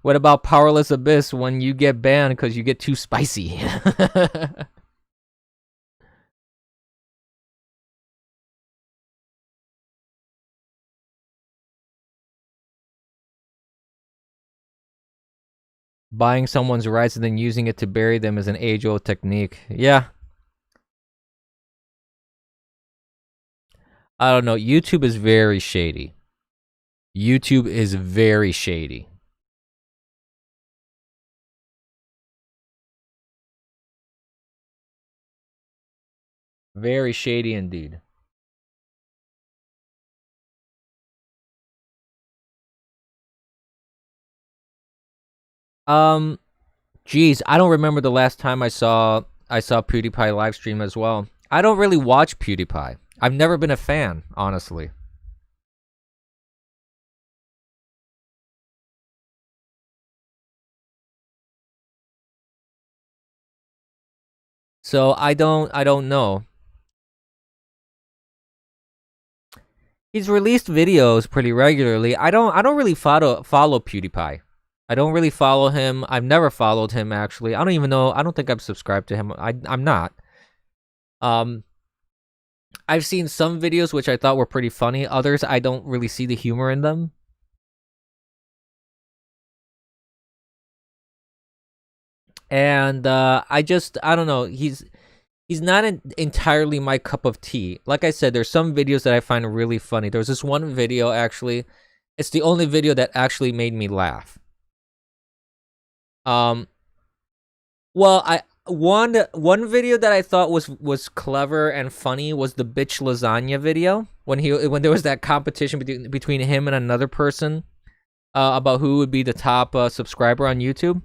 what about Powerless Abyss when you get banned because you get too spicy? Buying someone's rights and then using it to bury them is an age-old technique. Yeah. I don't know. YouTube is very shady. YouTube is very shady. Very shady indeed. Geez, I don't remember the last time I saw PewDiePie live stream as well. I don't really watch PewDiePie. I've never been a fan, honestly. So I don't know. He's released videos pretty regularly. I don't really follow PewDiePie. I don't really follow him. I've never followed him actually. I don't even know. I don't think I'm subscribed to him. I'm not. I've seen some videos which I thought were pretty funny. Others I don't really see the humor in them. And I don't know. He's not entirely my cup of tea. Like I said, there's some videos that I find really funny. There was this one video actually. It's the only video that actually made me laugh. Well, one video that I thought was clever and funny was the bitch lasagna video when there was that competition between him and another person about who would be the top subscriber on YouTube.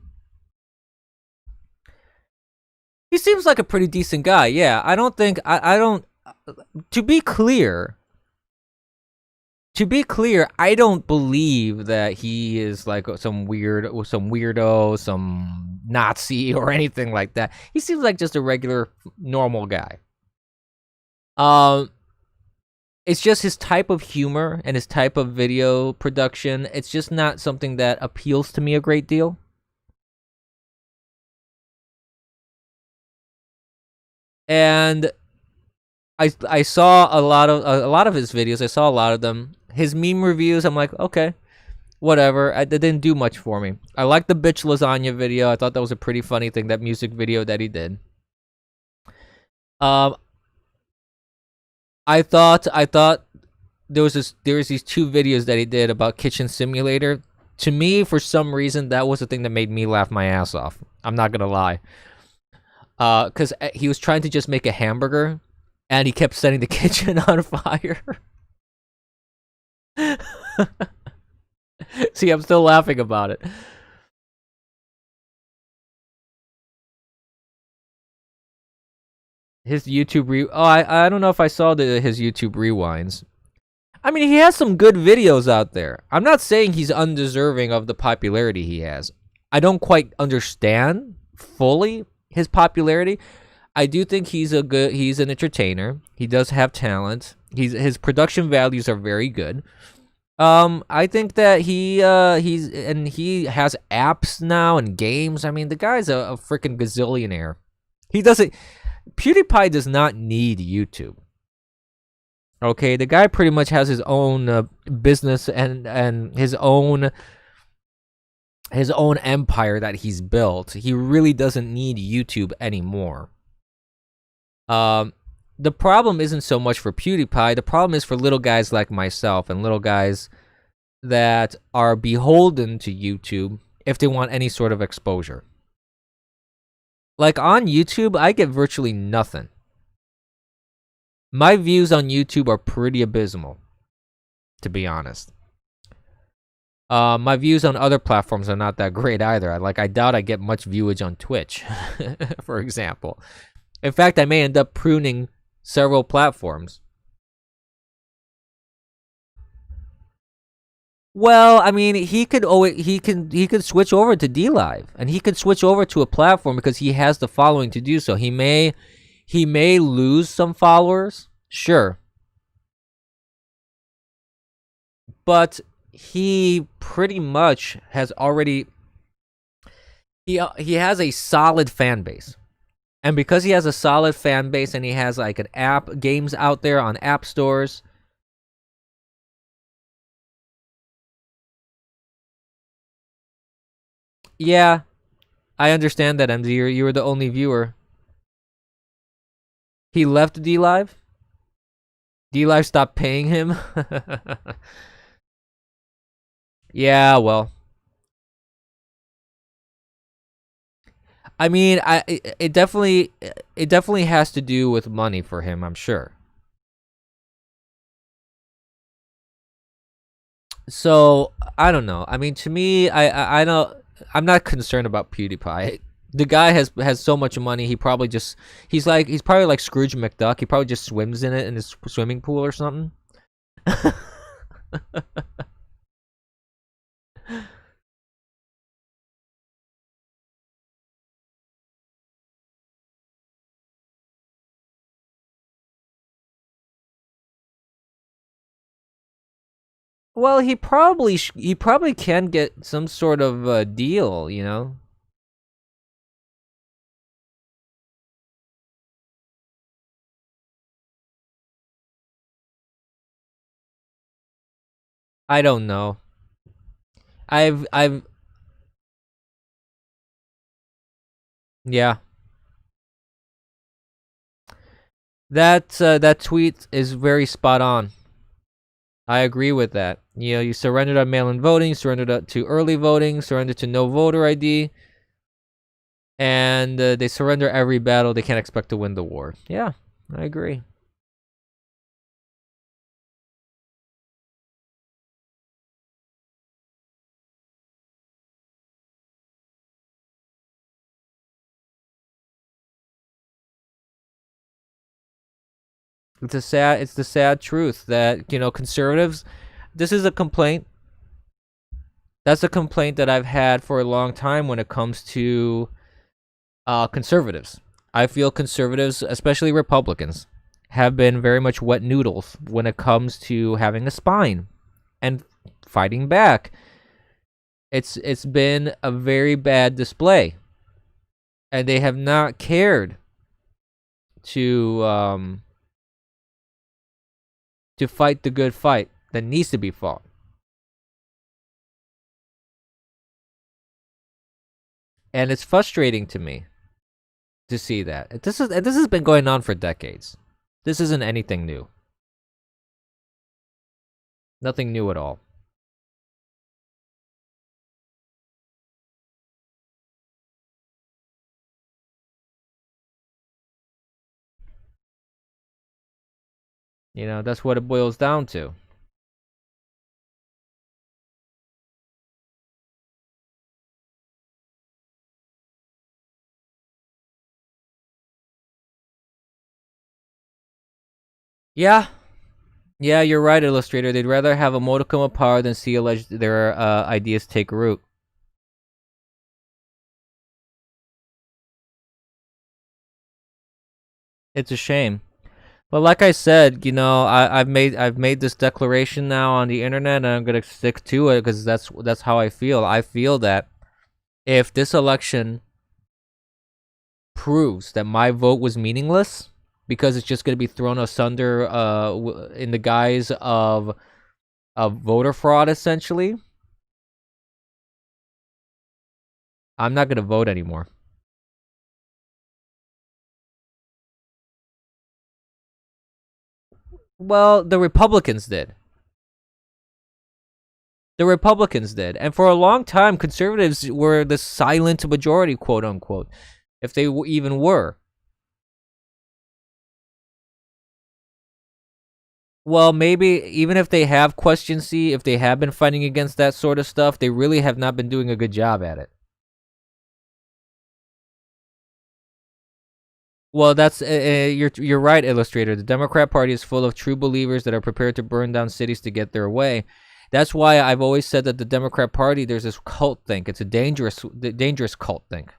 He seems like a pretty decent guy. Yeah, I don't think I don't. To be clear, I don't believe that he is like some weirdo, some Nazi or anything like that. He seems like just a regular, normal guy. It's just his type of humor and his type of video production. It's just not something that appeals to me a great deal. And I saw a lot of his videos. I saw a lot of them. His meme reviews, I'm like, okay, whatever. It didn't do much for me. I liked the bitch lasagna video. I thought that was a pretty funny thing, that music video that he did. I thought there was these two videos that he did about Kitchen Simulator. To me, for some reason, that was the thing that made me laugh my ass off. I'm not gonna lie. Because he was trying to just make a hamburger, and he kept setting the kitchen on fire. See, I'm still laughing about it. His YouTube I don't know if I saw his YouTube rewinds. I mean, he has some good videos out there. I'm not saying he's undeserving of the popularity he has. I don't quite understand fully his popularity. I do think he's an entertainer. He does have talent. His production values are very good. I think that he has apps now and games. I mean, the guy's a freaking gazillionaire. PewDiePie does not need YouTube. Okay, the guy pretty much has his own business and his own empire that he's built. He really doesn't need YouTube anymore. The problem isn't so much for PewDiePie. The problem is for little guys like myself and little guys that are beholden to YouTube if they want any sort of exposure. Like on YouTube, I get virtually nothing. My views on YouTube are pretty abysmal, to be honest. My views on other platforms are not that great either. I doubt I get much viewage on Twitch, for example. In fact, I may end up pruning several platforms. Well, I mean, he could switch over to D Live, and he could switch over to a platform because he has the following to do so. He may lose some followers, sure, but he pretty much has already he has a solid fan base. And because he has a solid fan base and he has like an app, games out there on app stores. Yeah, I understand that, MZ. You were the only viewer. He left D Live. D Live stopped paying him. Yeah, well, I mean, it definitely has to do with money for him, I'm sure. So I don't know. I mean, to me, I don't. I'm not concerned about PewDiePie. The guy has so much money. He's probably like Scrooge McDuck. He probably just swims in it in his swimming pool or something. Well, he probably can get some sort of deal, you know. I don't know. I've yeah. That tweet is very spot on. I agree with that. You know, you surrendered on mail-in voting, surrendered to early voting, surrendered to no voter ID, and they surrender every battle. They can't expect to win the war. Yeah, I agree. It's the sad truth that, you know, conservatives, this is a complaint. That's a complaint that I've had for a long time when it comes to conservatives. I feel conservatives, especially Republicans, have been very much wet noodles when it comes to having a spine and fighting back. It's been a very bad display, and they have not cared to fight the good fight that needs to be fought. And it's frustrating to me to see that. This has been going on for decades. This isn't anything new. Nothing new at all. You know, that's what it boils down to. Yeah. Yeah, you're right, Illustrator. They'd rather have a modicum of power than see their ideas take root. It's a shame. But like I said, you know, I've made this declaration now on the internet, and I'm gonna stick to it because that's how I feel. I feel that if this election proves that my vote was meaningless because it's just gonna be thrown asunder in the guise of voter fraud, essentially, I'm not gonna vote anymore. Well, the Republicans did. The Republicans did. And for a long time, conservatives were the silent majority, quote unquote, if they even were. Well, maybe even if they have question C, if they have been fighting against that sort of stuff, they really have not been doing a good job at it. Well, that's you're right, Illustrator. The Democrat Party is full of true believers that are prepared to burn down cities to get their way. That's why I've always said that the Democrat Party, there's this cult think. It's a dangerous cult think.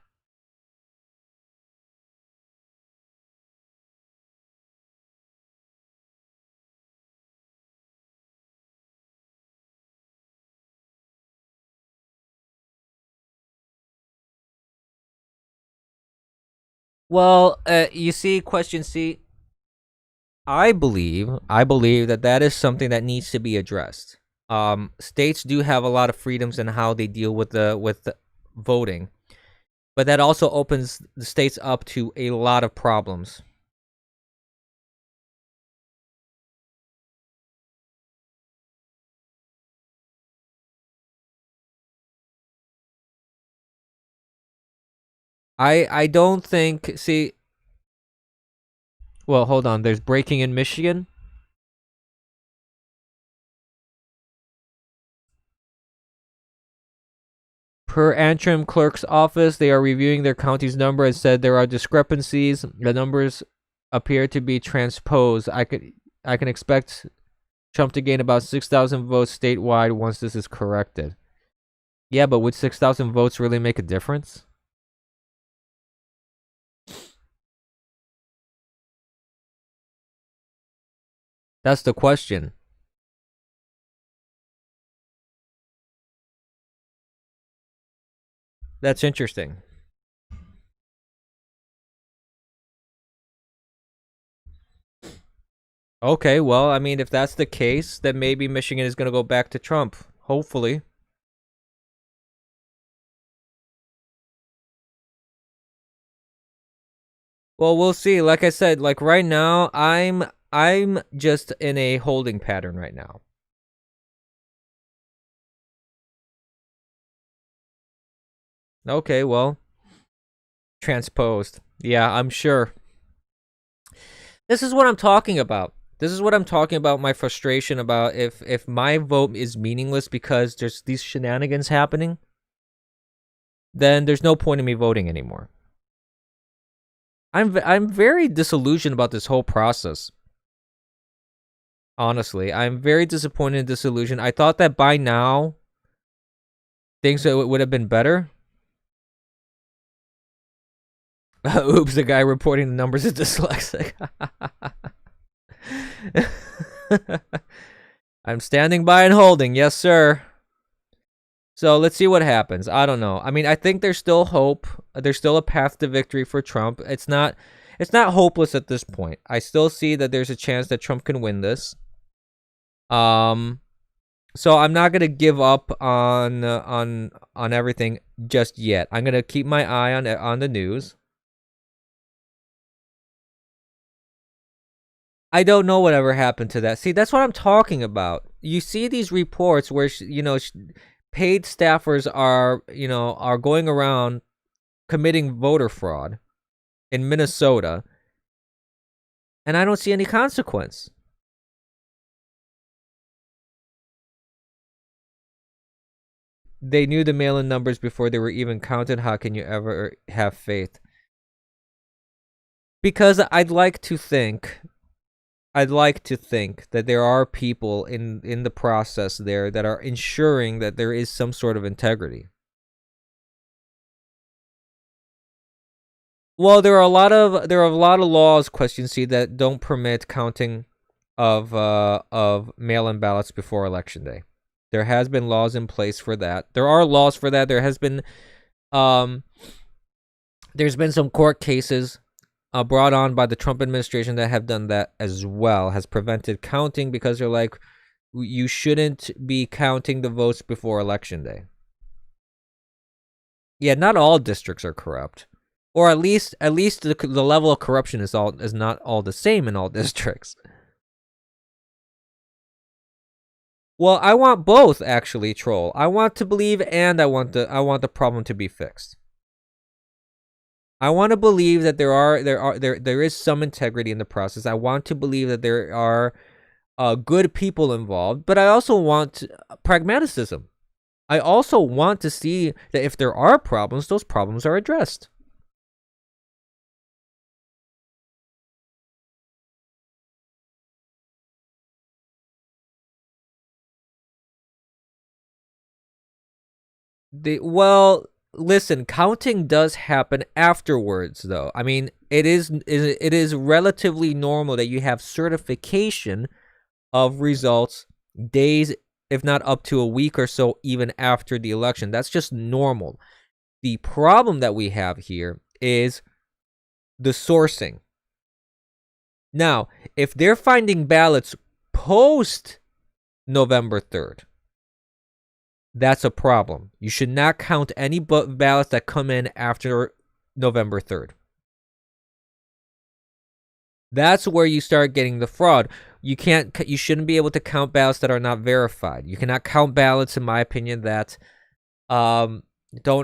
Well, you see, question C. I believe that is something that needs to be addressed. States do have a lot of freedoms in how they deal with the voting, but that also opens the states up to a lot of problems. I don't think. See, well, hold on. There's breaking in Michigan. Per Antrim clerk's office, they are reviewing their county's number and said there are discrepancies. The numbers appear to be transposed. I can expect Trump to gain about 6,000 votes statewide once this is corrected. Yeah, but would 6,000 votes really make a difference? That's the question. That's interesting. Okay, well, I mean, if that's the case, then maybe Michigan is going to go back to Trump. Hopefully. Well, we'll see. Like I said, like right now, I'm just in a holding pattern right now. Okay, well, transposed. Yeah, I'm sure. This is what I'm talking about. This is what I'm talking about, my frustration about if my vote is meaningless because there's these shenanigans happening, then there's no point in me voting anymore. I'm very disillusioned about this whole process. Honestly, I'm very disappointed and disillusioned. I thought that by now things would have been better. Oops, the guy reporting the numbers is dyslexic. I'm standing by and holding. Yes, sir. So let's see what happens. I don't know. I mean, I think there's still hope. There's still a path to victory for Trump. It's not hopeless at this point. I still see that there's a chance that Trump can win this. So I'm not gonna give up on everything just yet. I'm gonna keep my eye on the news. I don't know whatever happened to that. See, that's what I'm talking about. You see these reports where paid staffers are going around committing voter fraud in Minnesota, and I don't see any consequence. They knew the mail-in numbers before they were even counted. How can you ever have faith? Because I'd like to think that there are people in the process there that are ensuring that there is some sort of integrity. Well, there are a lot of laws, question C, that don't permit counting of mail-in ballots before election day. There has been laws in place for that. There are laws for that. There has been there's been some court cases brought on by the Trump administration that have done that as well, has prevented counting because they're like, you shouldn't be counting the votes before election day. Yeah, not all districts are corrupt, or at least the level of corruption is not all the same in all districts. Well, I want both, actually, Troll. I want to believe, and I want the problem to be fixed. I want to believe that there is some integrity in the process. I want to believe that there are good people involved, but I also want pragmatism. I also want to see that if there are problems, those problems are addressed. Well, listen, counting does happen afterwards, though. I mean, it is relatively normal that you have certification of results days, if not up to a week or so, even after the election. That's just normal. The problem that we have here is the sourcing. Now, if they're finding ballots post November 3rd, that's a problem. You should not count any ballots that come in after November 3rd. That's where you start getting the fraud. You shouldn't be able to count ballots that are not verified. You cannot count ballots, in my opinion, that don't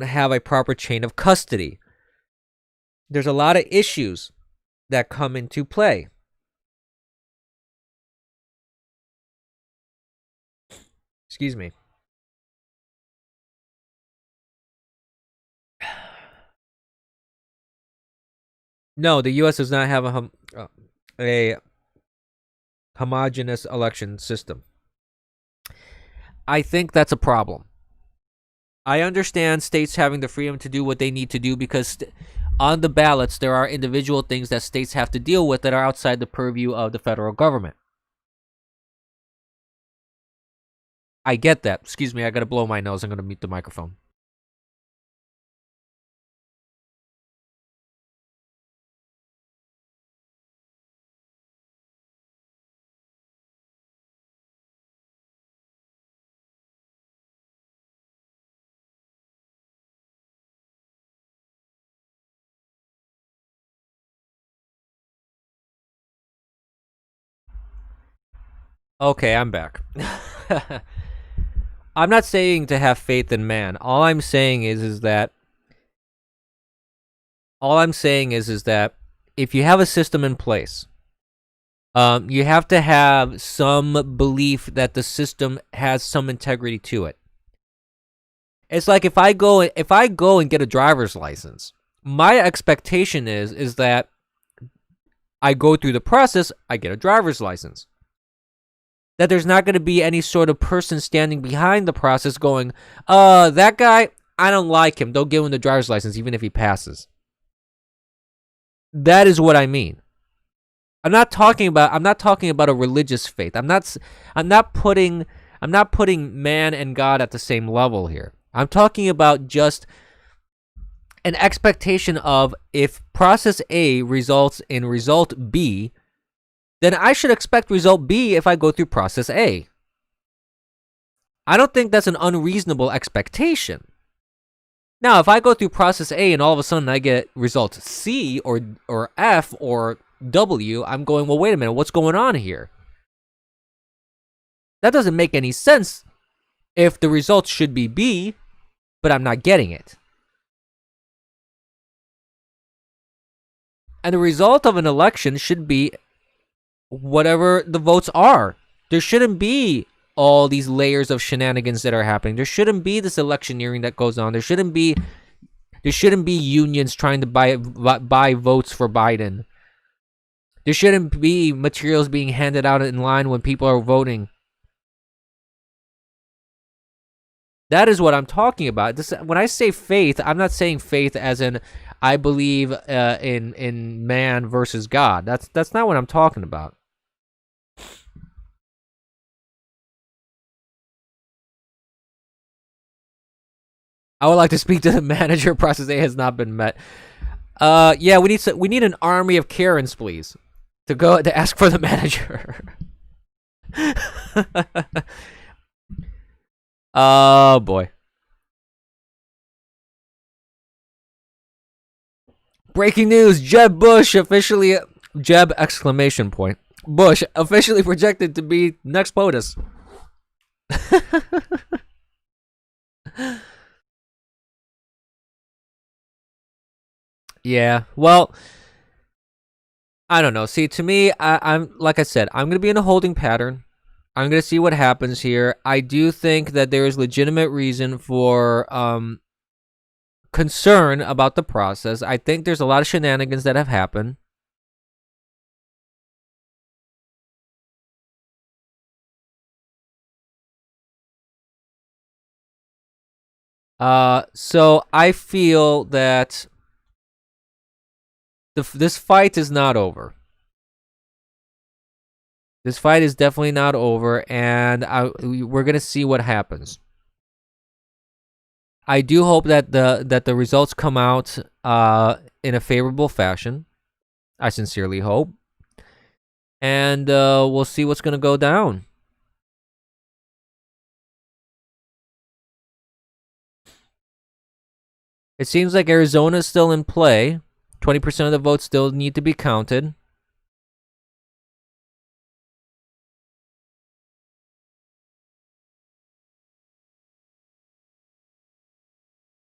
have a proper chain of custody. There's a lot of issues that come into play. Excuse me. No, the U.S. does not have a homogeneous election system. I think that's a problem. I understand states having the freedom to do what they need to do because on the ballots, there are individual things that states have to deal with that are outside the purview of the federal government. I get that. Excuse me, I gotta blow my nose. I'm gonna mute the microphone. Okay, I'm back. I'm not saying to have faith in man. All I'm saying is that if you have a system in place, you have to have some belief that the system has some integrity to it. It's like if I go and get a driver's license, my expectation is that I go through the process, I get a driver's license. That there's not going to be any sort of person standing behind the process going, that guy, I don't like him. Don't give him the driver's license even if he passes. That is what I mean. I'm not talking about a religious faith. I'm not putting man and God at the same level here. I'm talking about just an expectation of if process A results in result B, then I should expect result B if I go through process A. I don't think that's an unreasonable expectation. Now, if I go through process A and all of a sudden I get result C or F or W, I'm going, well, wait a minute, what's going on here? That doesn't make any sense if the result should be B, but I'm not getting it. And the result of an election should be whatever the votes are. There shouldn't be all these layers of shenanigans that are happening. There shouldn't be this electioneering that goes on. There shouldn't be unions trying to buy votes for Biden. There shouldn't be materials being handed out in line when people are voting. That is what I'm talking about. When I say faith, I'm not saying faith as in I believe in man versus God. That's not what I'm talking about. I would like to speak to the manager. Process A has not been met. Yeah, we need an army of Karens, please, to go to ask for the manager. Oh boy. Breaking news, Jeb Bush officially Jeb exclamation point. Bush officially projected to be next POTUS. Yeah, well, I don't know. See, to me, I'm like I said, I'm gonna be in a holding pattern. I'm going to see what happens here. I do think that there is legitimate reason for concern about the process. I think there's a lot of shenanigans that have happened. So I feel that this fight is not over. This fight is definitely not over, and we're gonna see what happens. I do hope that the results come out in a favorable fashion. I sincerely hope, and we'll see what's gonna go down. It seems like Arizona is still in play. 20% of the votes still need to be counted.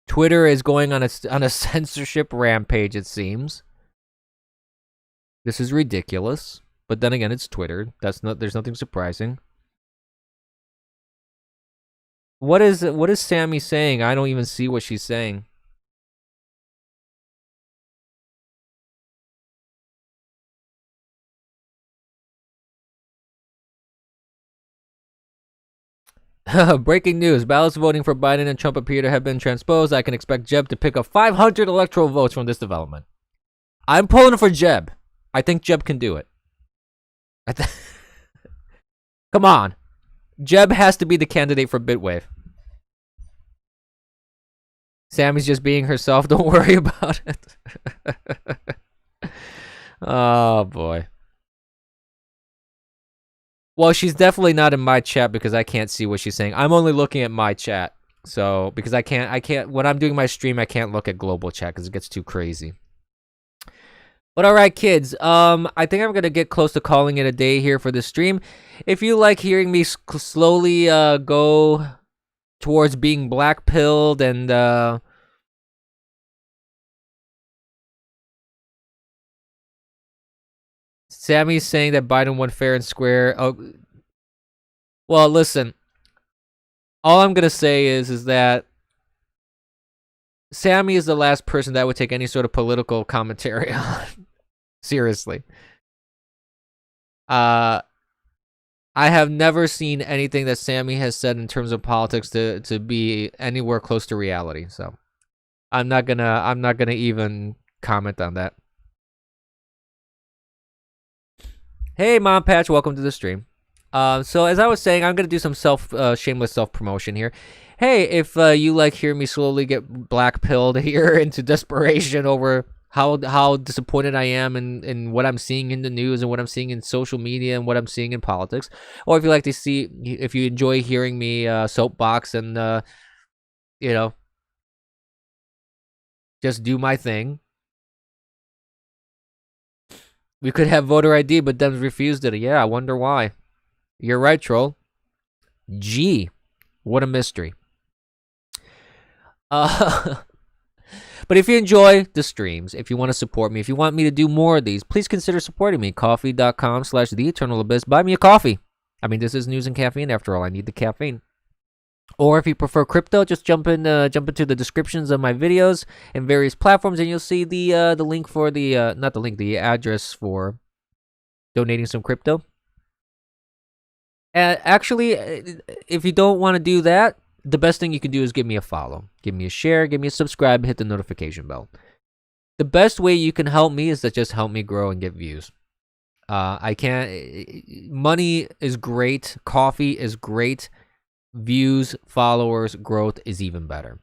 Twitter is going on a censorship rampage, it seems. This is ridiculous. But then again, it's Twitter. There's nothing surprising. What is Sammy saying? I don't even see what she's saying. Breaking news. Ballots voting for Biden and Trump appear to have been transposed. I can expect Jeb to pick up 500 electoral votes from this development. I'm pulling for Jeb. I think Jeb can do it. Come on. Jeb has to be the candidate for Bitwave. Sammy's just being herself. Don't worry about it. Oh, boy. Well, she's definitely not in my chat because I can't see what she's saying. I'm only looking at my chat. So, because I can't, when I'm doing my stream, I can't look at global chat because it gets too crazy. But all right, kids, I think I'm going to get close to calling it a day here for the stream. If you like hearing me slowly go towards being black-pilled and Sammy's saying that Biden won fair and square. Oh, well, listen. All I'm going to say is that Sammy is the last person that would take any sort of political commentary on. Seriously. I have never seen anything that Sammy has said in terms of politics to be anywhere close to reality. So I'm not gonna even comment on that. Hey, Mom Patch, welcome to the stream. So as I was saying, I'm gonna do some shameless self-promotion here. Hey, if you like hear me slowly get black-pilled here into desperation over how disappointed I am in what I'm seeing in the news and what I'm seeing in social media and what I'm seeing in politics, or if you like to see, if you enjoy hearing me soapbox and just do my thing. We could have voter ID, but Dems refused it. Yeah, I wonder why. You're right, troll. Gee, what a mystery. But if you enjoy the streams, if you want to support me, if you want me to do more of these, please consider supporting me. Coffee.com/theeternalabyss. Buy me a coffee. I mean, this is news and caffeine after all. I need the caffeine. Or if you prefer crypto, just jump into the descriptions of my videos and various platforms, and you'll see the link for the the address for donating some crypto. Actually, if you don't want to do that, the best thing you can do is give me a follow, give me a share, give me a subscribe, hit the notification bell. The best way you can help me is to just help me grow and get views. Money is great, coffee is great, views, followers, growth is even better.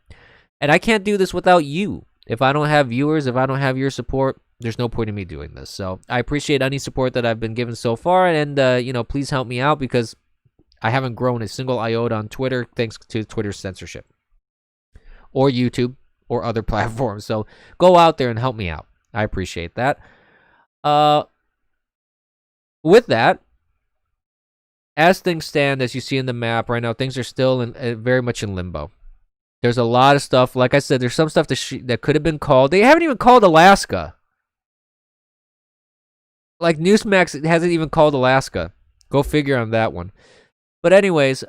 And I can't do this without you. If I don't have viewers, if I don't have your support, there's no point in me doing this. So I appreciate any support that I've been given so far, and please help me out because I haven't grown a single iota on Twitter thanks to Twitter's censorship or YouTube or other platforms. So go out there and help me out. I appreciate that. With that, as things stand, as you see in the map right now, things are still very much in limbo. There's a lot of stuff. Like I said, there's some stuff that could have been called. They haven't even called Alaska. Like Newsmax hasn't even called Alaska. Go figure on that one. But anyways,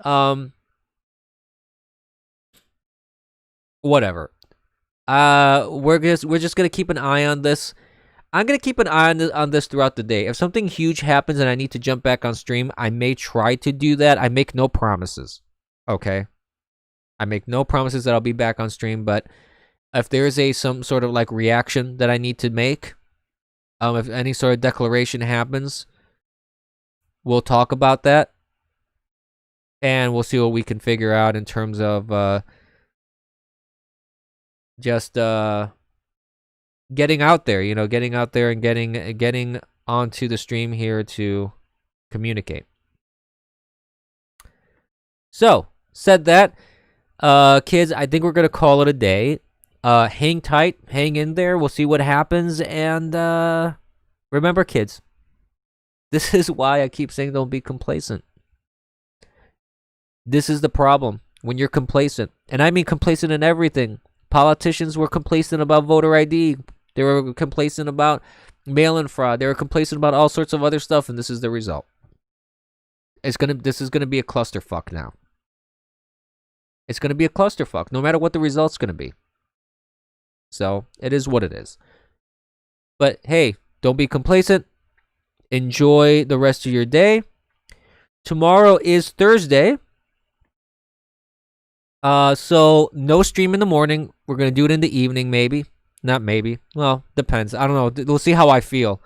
whatever. We're just gonna keep an eye on this. I'm gonna keep an eye on this throughout the day. If something huge happens and I need to jump back on stream, I may try to do that. I make no promises. Okay, I make no promises that I'll be back on stream. But if there is some sort of like reaction that I need to make, if any sort of declaration happens, we'll talk about that, and we'll see what we can figure out in terms of just getting out there, getting out there and getting onto the stream here to communicate. So, said that, kids, I think we're gonna call it a day. Hang tight, hang in there. We'll see what happens, and remember, kids, this is why I keep saying don't be complacent. This is the problem when you're complacent, and I mean complacent in everything. Politicians were complacent about voter ID. They were complacent about mail-in fraud. They were complacent about all sorts of other stuff, and this is the result. This is gonna be a clusterfuck now. It's gonna be a clusterfuck, no matter what the result's gonna be. So it is what it is. But hey, don't be complacent. Enjoy the rest of your day. Tomorrow is Thursday. So no stream in the morning. We're gonna do it in the evening, maybe. Not maybe. Well, depends. I don't know. We'll see how I feel.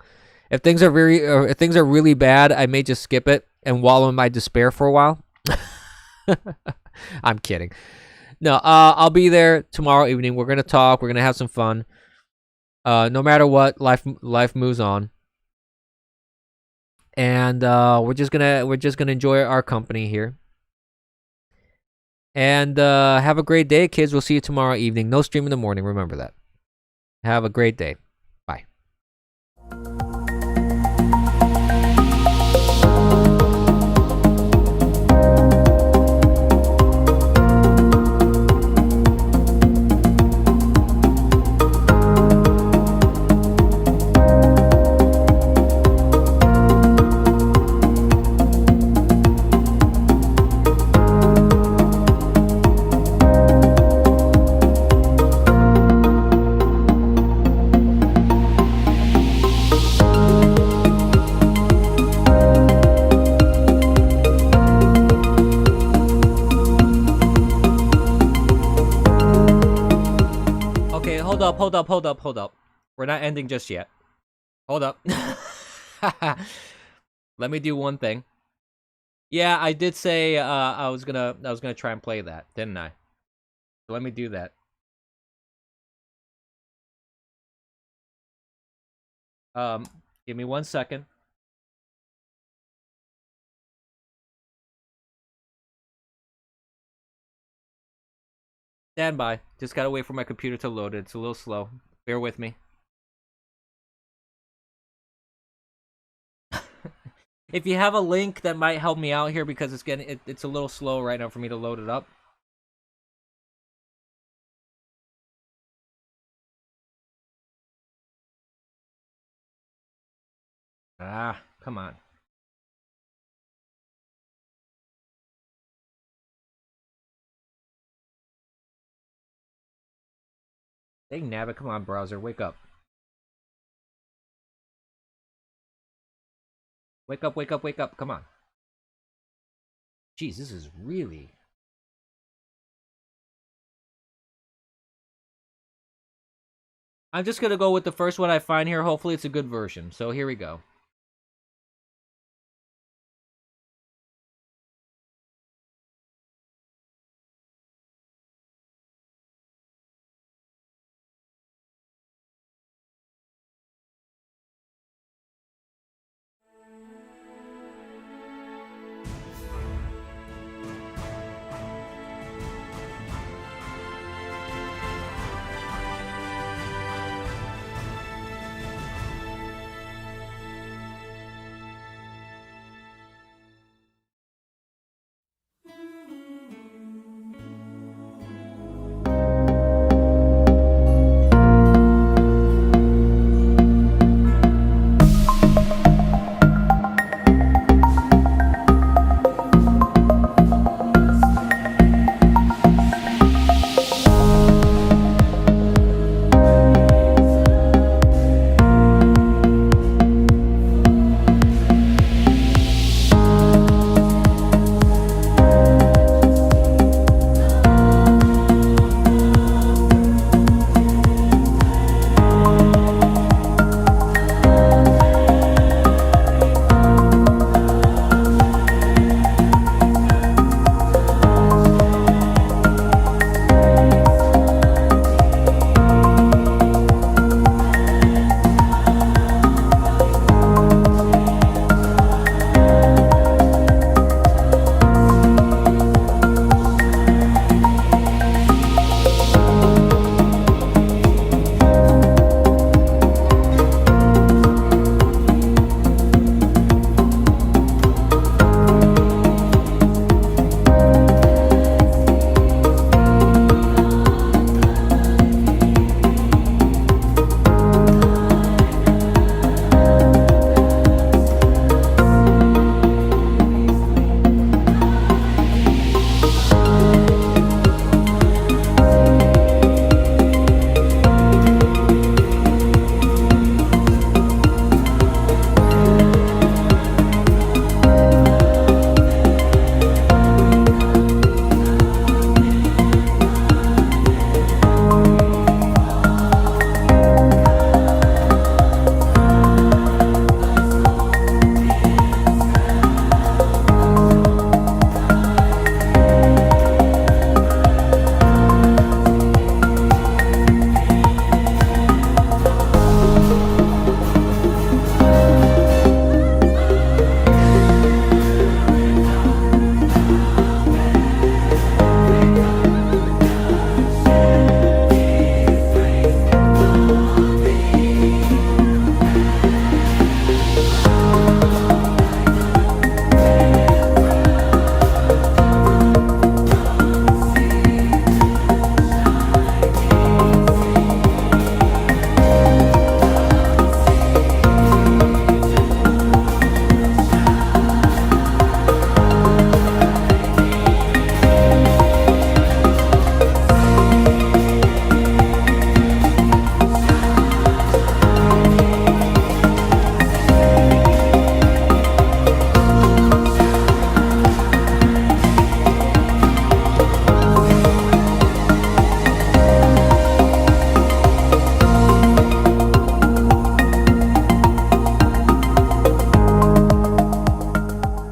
If things are really bad, I may just skip it and wallow in my despair for a while. I'm kidding. No, I'll be there tomorrow evening. We're gonna talk. We're gonna have some fun. No matter what, life moves on, and we're just gonna enjoy our company here. And have a great day, kids. We'll see you tomorrow evening. No stream in the morning. Remember that. Have a great day. Bye. Hold up. We're not ending just yet. Hold up. Let me do one thing. Yeah, I did say I was gonna try and play that, didn't I? So let me do that. Give me 1 second. Stand by. Just gotta wait for my computer to load it. It's a little slow. Bear with me. If you have a link that might help me out here, because it's a little slow right now for me to load it up. Ah, come on. Dang nabbit, come on, browser, wake up. Wake up, come on. Jeez, this is really... I'm just gonna go with the first one I find here. Hopefully it's a good version. So here we go.